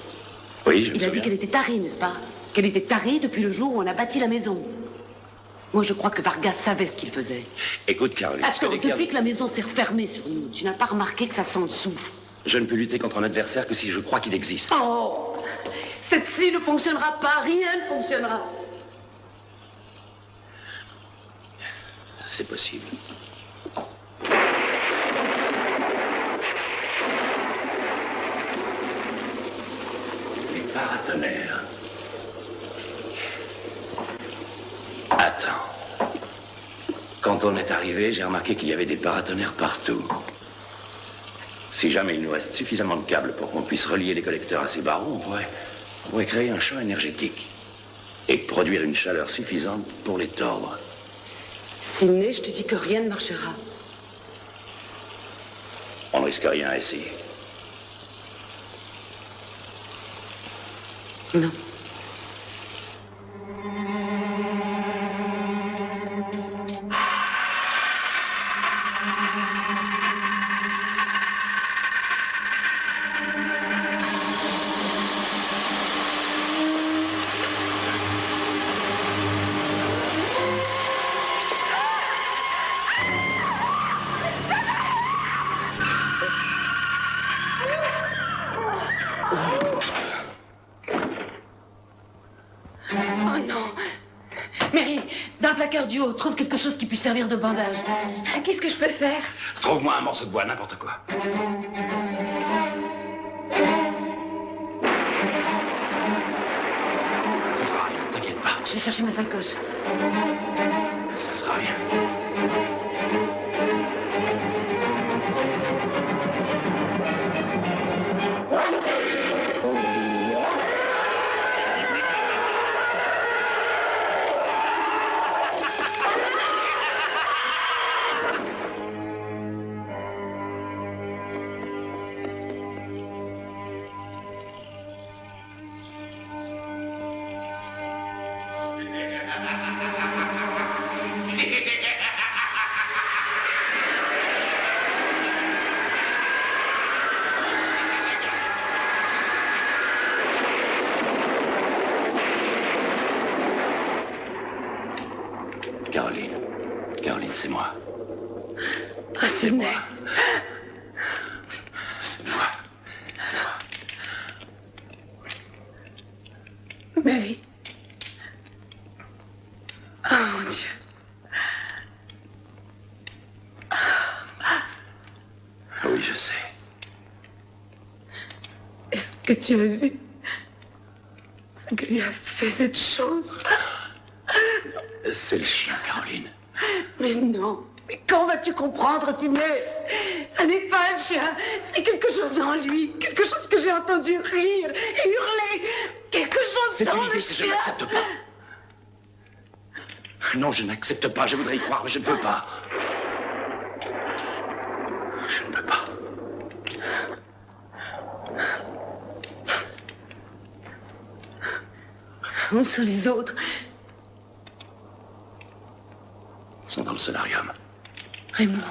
Oui, je me Il a dit souviens. qu'elle était tarée, n'est-ce pas? Qu'elle était tarée depuis le jour où on a bâti la maison. Moi, je crois que Vargas savait ce qu'il faisait. Écoute, Caroline, Parce ce que que Decker- depuis que la maison s'est refermée sur nous, tu n'as pas remarqué que ça sent le souffle. Je ne peux lutter contre un adversaire que si je crois qu'il existe. Oh! Cette scie ne fonctionnera pas, rien ne fonctionnera. C'est possible. Les paratonnerres. Attends. Quand on est arrivé, j'ai remarqué qu'il y avait des paratonnerres partout. Si jamais il nous reste suffisamment de câbles pour qu'on puisse relier les collecteurs à ces barreaux, on pourrait créer un champ énergétique et produire une chaleur suffisante pour les tordre. Sidney, je te dis que rien ne marchera. On ne risque rien à essayer. Non. placard du haut. Trouve quelque chose qui puisse servir de bandage. Qu'est-ce que je peux faire? Trouve-moi un morceau de bois, n'importe quoi. Ça sera rien, t'inquiète pas. Je vais chercher ma sacoche. Ça sera rien. Caroline. Caroline, c'est moi. Ah, c'est moi. C'est moi. Mary. Oh mon Dieu. Oui, je sais. Est-ce que tu as vu ce que lui a fait cette chose? C'est le chien, Caroline. Mais non. Mais quand vas-tu comprendre, Sidney? Ça n'est pas un chien. C'est quelque chose en lui. Quelque chose que j'ai entendu rire et hurler. Quelque chose C'est dans une le idée que je chien. n'accepte pas. Non, je n'accepte pas. Je voudrais y croire, mais je ne peux pas. Je ne peux pas. Où sont les autres? Ils sont dans le solarium. Raymond.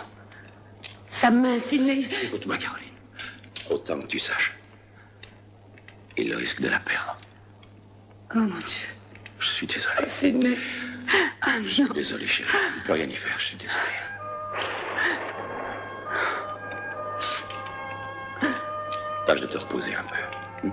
Sa main, Sidney. Écoute-moi, Caroline. Autant que tu saches. Il risque de la perdre. Oh mon Dieu. Je suis désolé. Oh, Sidney. Ah Je suis non. désolé, chérie. Je ne peux rien y faire. Je suis désolé. Tâche de te reposer un peu.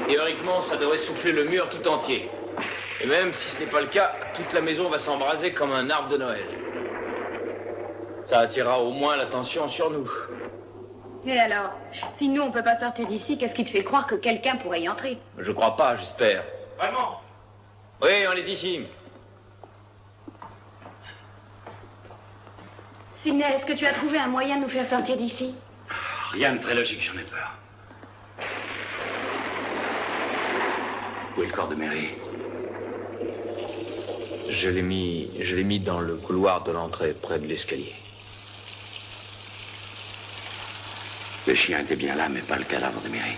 Théoriquement, ça devrait souffler le mur tout entier. Et même si ce n'est pas le cas, toute la maison va s'embraser comme un arbre de Noël. Ça attirera au moins l'attention sur nous. Et alors, si nous on peut pas sortir d'ici, qu'est-ce qui te fait croire que quelqu'un pourrait y entrer? Je crois pas, j'espère. Vraiment? Oui, on est ici. Sidney, est-ce que tu as trouvé un moyen de nous faire sortir d'ici? Rien de très logique, j'en ai peur. Où est le corps de Mary? Je l'ai mis dans le couloir de l'entrée, près de l'escalier. Le chien était bien là, mais pas le cadavre de Mary.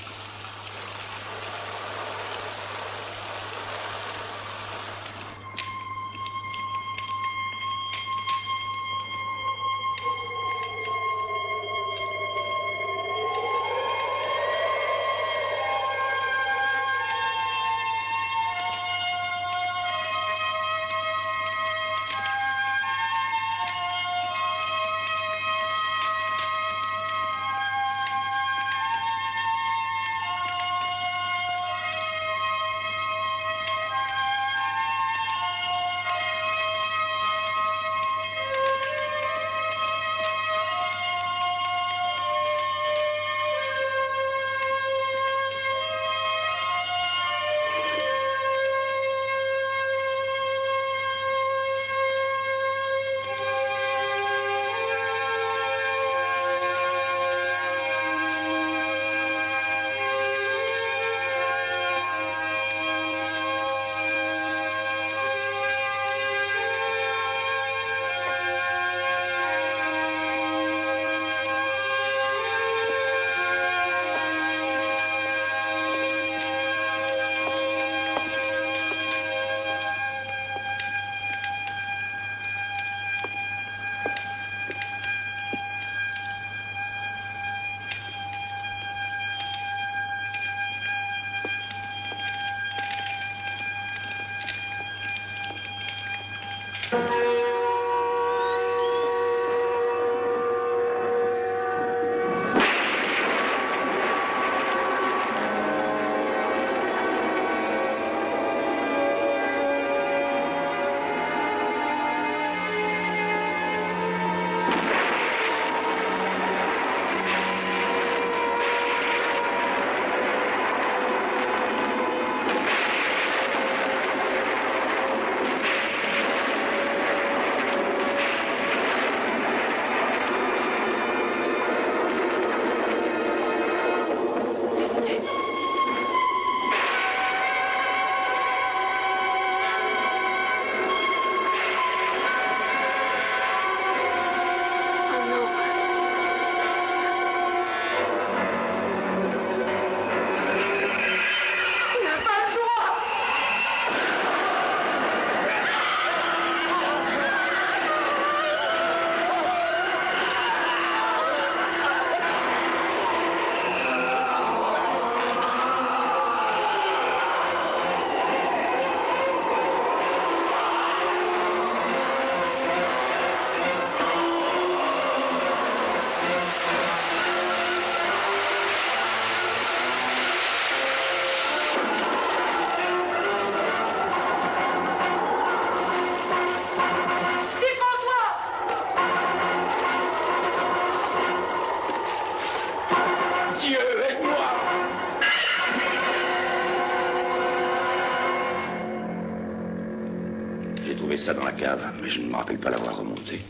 J'ai trouvé ça dans la cave, mais je ne me rappelle pas l'avoir remonté.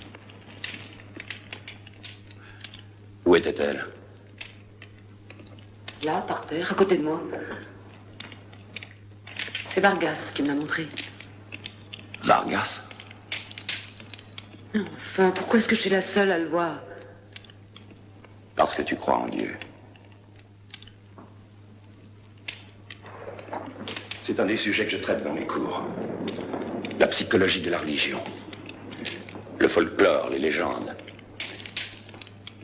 Où était-elle? Là, par terre, à côté de moi. C'est Vargas qui me l'a montré. Vargas? Enfin, pourquoi est-ce que je suis la seule à le voir? Parce que tu crois en Dieu. C'est un des sujets que je traite dans mes cours. La psychologie de la religion. Le folklore, les légendes.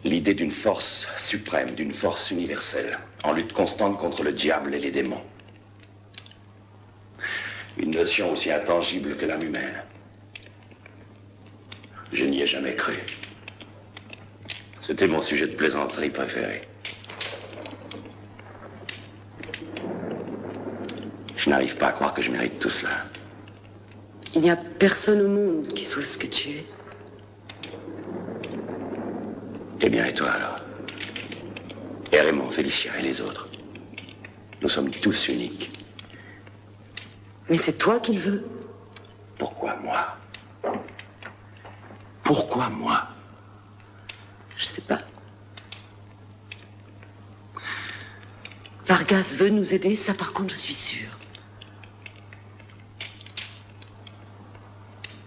L'idée d'une force suprême, d'une force universelle, en lutte constante contre le diable et les démons. Une notion aussi intangible que l'âme humaine. Je n'y ai jamais cru. C'était mon sujet de plaisanterie préféré. Je n'arrive pas à croire que je mérite tout cela. Il n'y a personne au monde qui soit ce que tu es. Eh bien, et toi alors? Et Raymond, Félicia et les autres? Nous sommes tous uniques. Mais c'est toi qui le veux. Pourquoi moi? Pourquoi moi? Je sais pas. Vargas veut nous aider, ça par contre je suis sûre.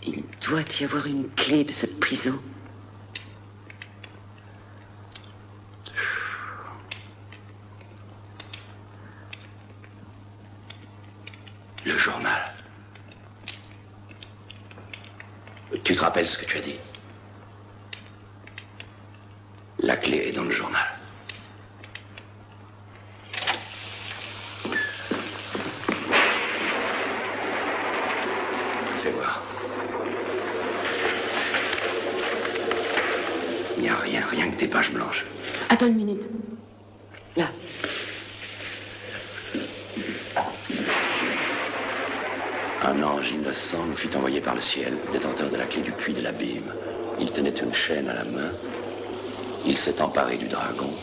Il doit y avoir une clé de cette prison. Le journal. Tu te rappelles ce que tu as dit? La clé est dans le journal. Fais voir. Il n'y a rien que des pages blanches. Attends une minute. Là. Un ange innocent nous fut envoyé par le ciel, détenteur de la clé du puits de l'abîme. Il tenait une chaîne à la main. Il s'est emparé du dragon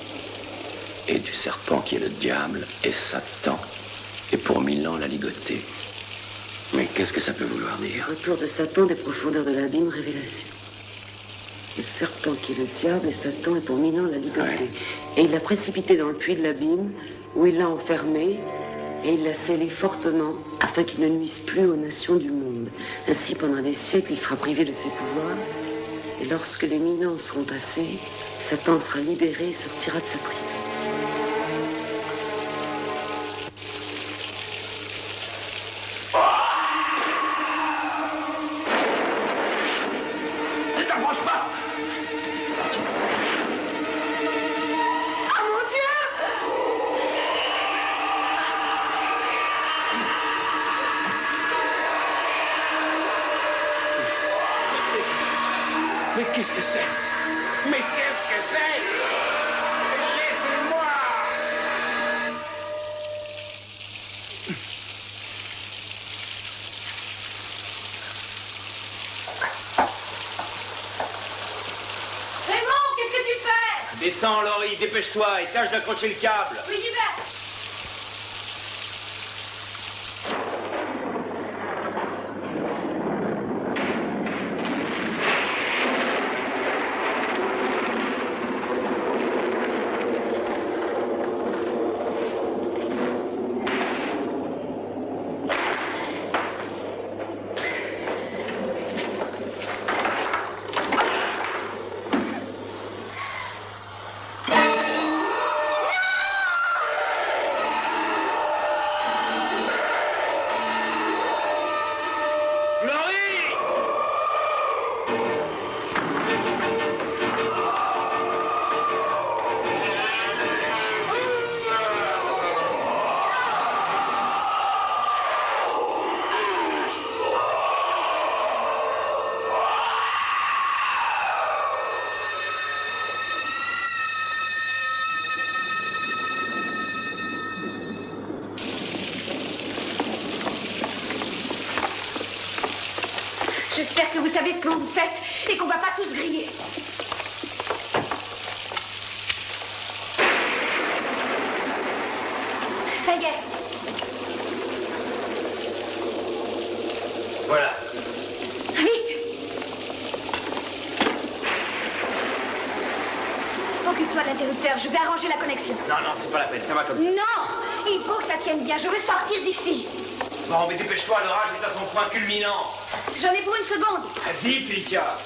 et du serpent qui est le diable et Satan. Et pour 1000 ans l'a ligoté. Mais qu'est-ce que ça peut vouloir dire? Retour de Satan des profondeurs de l'abîme, révélation. Le serpent qui est le diable et Satan, et pour 1000 ans l'a ligoté. Ouais. Et il l'a précipité dans le puits de l'abîme, où il l'a enfermé, et il l'a scellé fortement, afin qu'il ne nuise plus aux nations du monde. Ainsi, pendant des siècles, il sera privé de ses pouvoirs, et lorsque les 1000 ans seront passés, Satan sera libéré et sortira de sa prison. Ne t'approche pas! Oh mon Dieu! Mais qu'est-ce que c'est? Mais qu'est-ce que c'est? Laissez-moi! Raymond, qu'est-ce que tu fais? Descends, Laurie, dépêche-toi et tâche d'accrocher le câble. Oui, j'y vais. J'espère que vous savez ce que vous faites et qu'on va pas tous griller. Ça y est. Voilà. l'interrupteur, je vais arranger la connexion. Non, non, c'est pas la peine, ça va comme ça. Non, il faut que ça tienne bien, je veux sortir d'ici. Bon, mais dépêche-toi, l'orage est à son point culminant. J'en ai pour une seconde. Vite, Félicia.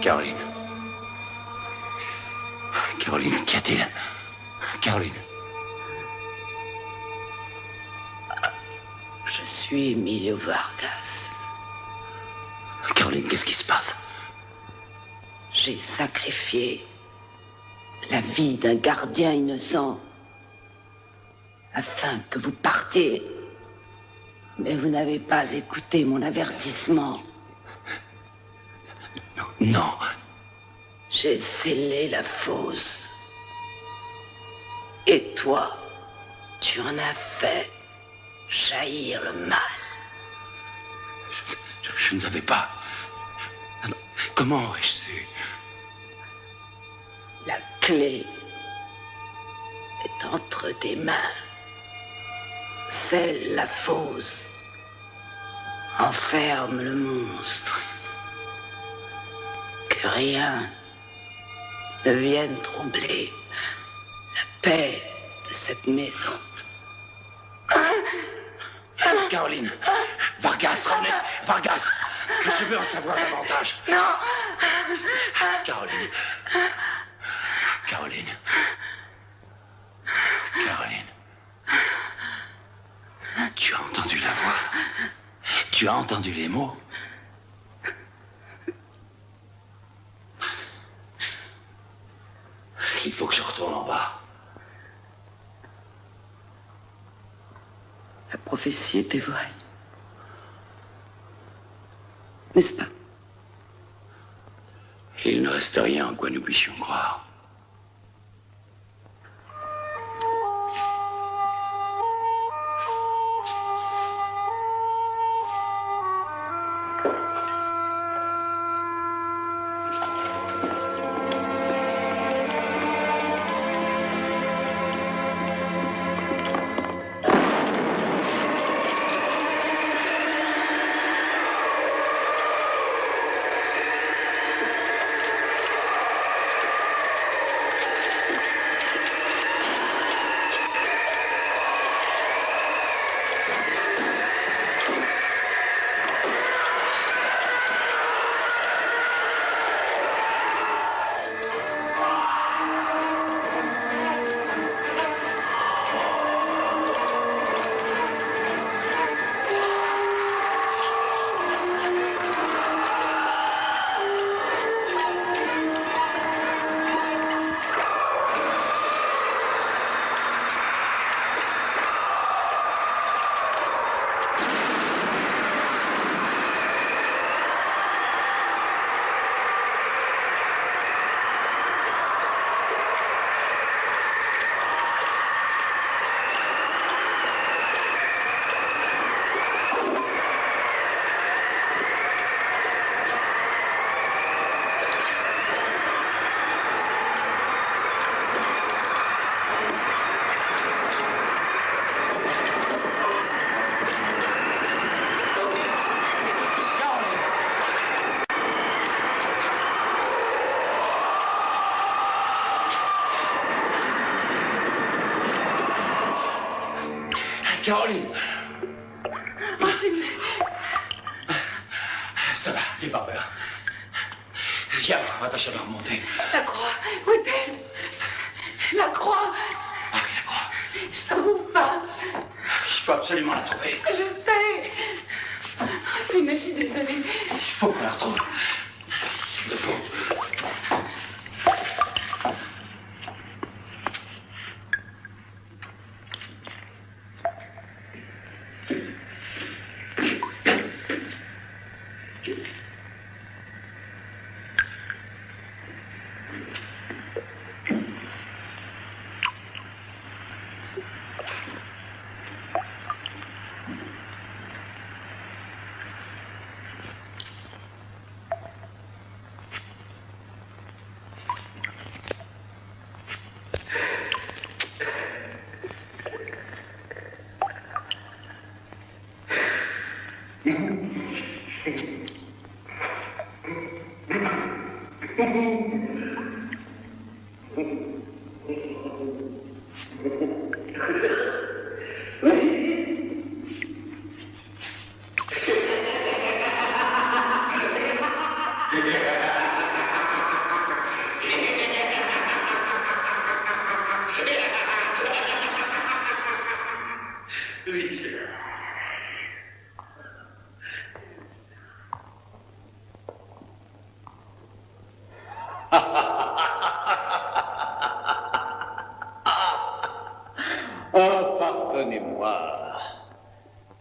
Caroline. Caroline, qu'y a-t-il? Caroline. Je suis Emilio Vargas. Caroline, qu'est-ce qui se passe? J'ai sacrifié la vie d'un gardien innocent afin que vous partiez. Mais vous n'avez pas écouté mon avertissement. Non. J'ai scellé la fosse. Et toi, tu en as fait jaillir le mal. Je ne savais pas. Alors, comment aurais-je su? La clé est entre tes mains. Scelle la fosse. Enferme le monstre. Que rien ne vienne troubler la paix de cette maison. Caroline, Vargas, revenez. Vargas, je veux en savoir davantage. Non. Caroline. Caroline. Caroline. Tu as entendu la voix? Tu as entendu les mots? Il faut que je retourne en bas. La prophétie était vraie. N'est-ce pas? Et il ne reste rien en quoi nous puissions croire. Caroline! Ça va, les barbeurs. Viens, on va tâcher de remonter. La croix, où est-elle? La croix! Ah oui, la croix. Je la trouve pas. Il faut absolument la trouver. Je sais. Mais je suis désolée. Il faut qu'on la retrouve. Il le faut.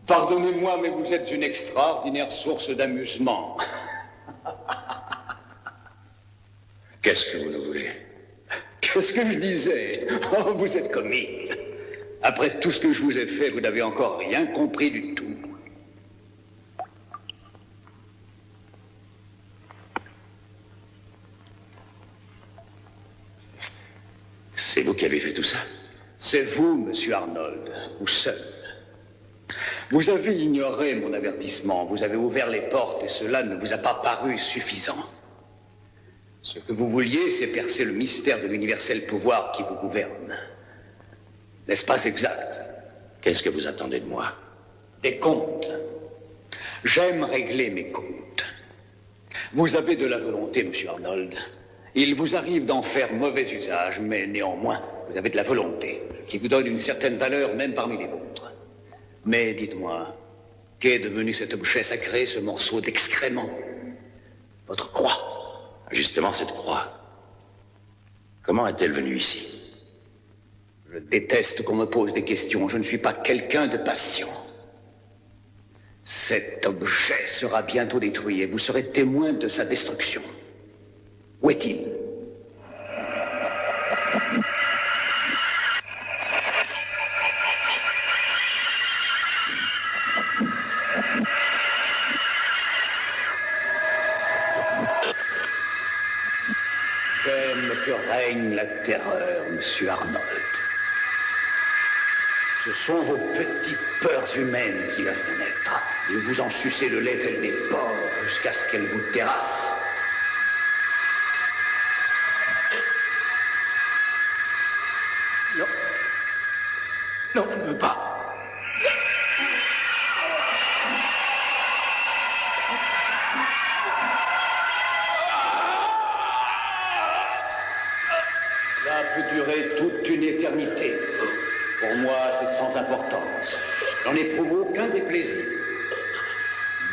Pardonnez-moi, mais vous êtes une extraordinaire source d'amusement. Qu'est-ce que vous nous voulez? Qu'est-ce que je disais? Oh, vous êtes comique. Après tout ce que je vous ai fait, vous n'avez encore rien compris du tout. C'est vous qui avez fait tout ça? C'est vous, monsieur Arnold, vous seul. Vous avez ignoré mon avertissement, vous avez ouvert les portes et cela ne vous a pas paru suffisant. Ce que vous vouliez, c'est percer le mystère de l'universel pouvoir qui vous gouverne. N'est-ce pas exact? Qu'est-ce que vous attendez de moi? Des comptes. J'aime régler mes comptes. Vous avez de la volonté, monsieur Arnold. Il vous arrive d'en faire mauvais usage, mais néanmoins, vous avez de la volonté, qui vous donne une certaine valeur même parmi les vôtres. Mais dites-moi, qu'est devenu cet objet sacré, ce morceau d'excrément? Votre croix. Justement, cette croix. Comment est-elle venue ici? Je déteste qu'on me pose des questions. Je ne suis pas quelqu'un de patient. Cet objet sera bientôt détruit et vous serez témoin de sa destruction. Où est-il? J'aime que règne la terreur, monsieur Arnold. Ce sont vos petites peurs humaines qui la font naître. Et vous en sucez le lait tel des porcs jusqu'à ce qu'elle vous terrasse. Non. Non, elle ne veut pas. Cela peut durer toute une éternité. Pour moi, c'est sans importance. J'en éprouve aucun déplaisir.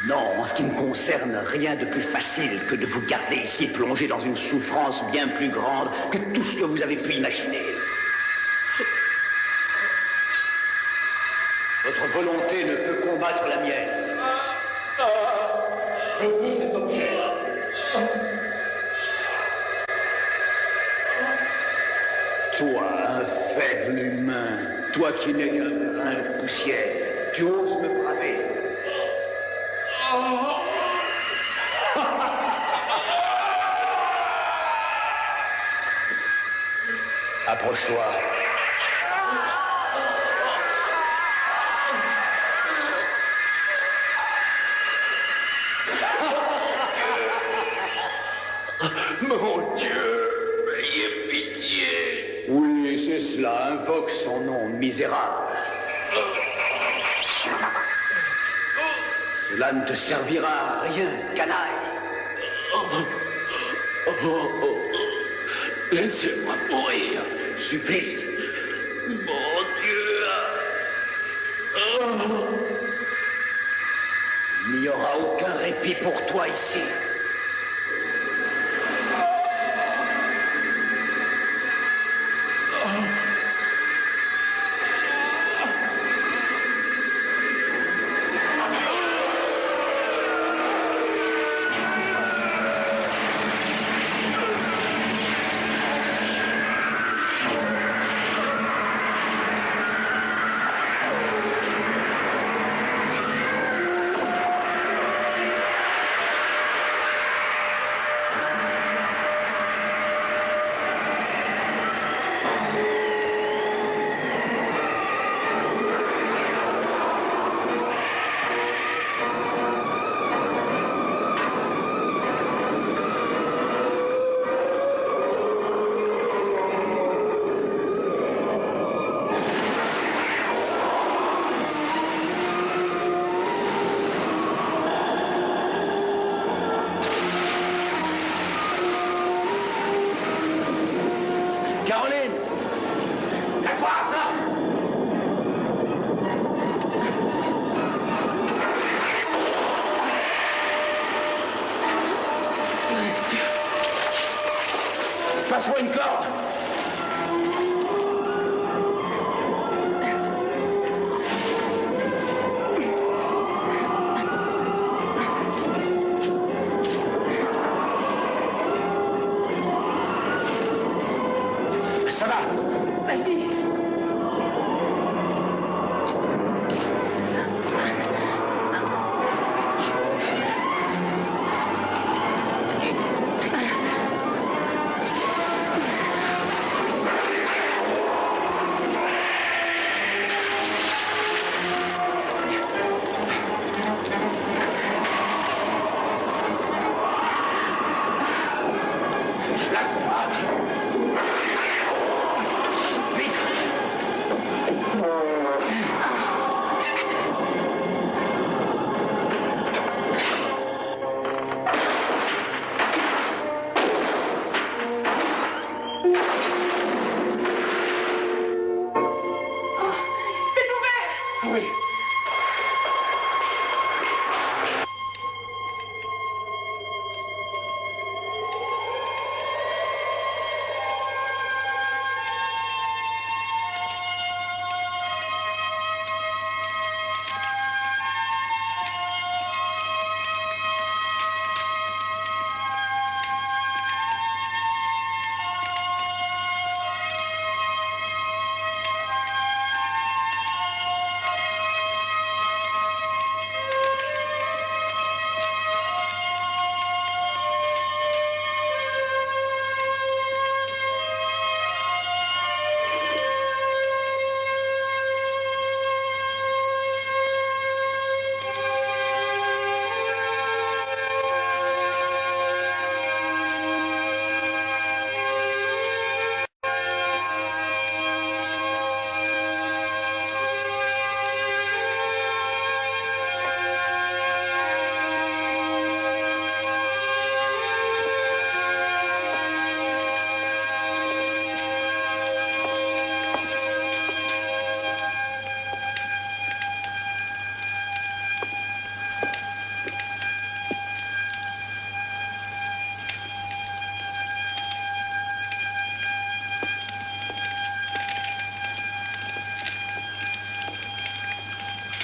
Non, en ce qui me concerne, rien de plus facile que de vous garder ici plongé dans une souffrance bien plus grande que tout ce que vous avez pu imaginer. Votre volonté ne peut combattre la mienne. Je veux cet objet. Toi, un faible humain, toi qui n'es qu'un grain de poussière, tu oses me braver. Approche-toi. Mon Dieu, ayez pitié. Oui, c'est cela, invoque son nom misérable. Cela ne te servira à rien, canaille. Laissez-moi mourir. Supplie. Mon Dieu. Il n'y aura aucun répit pour toi ici.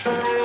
Thank you.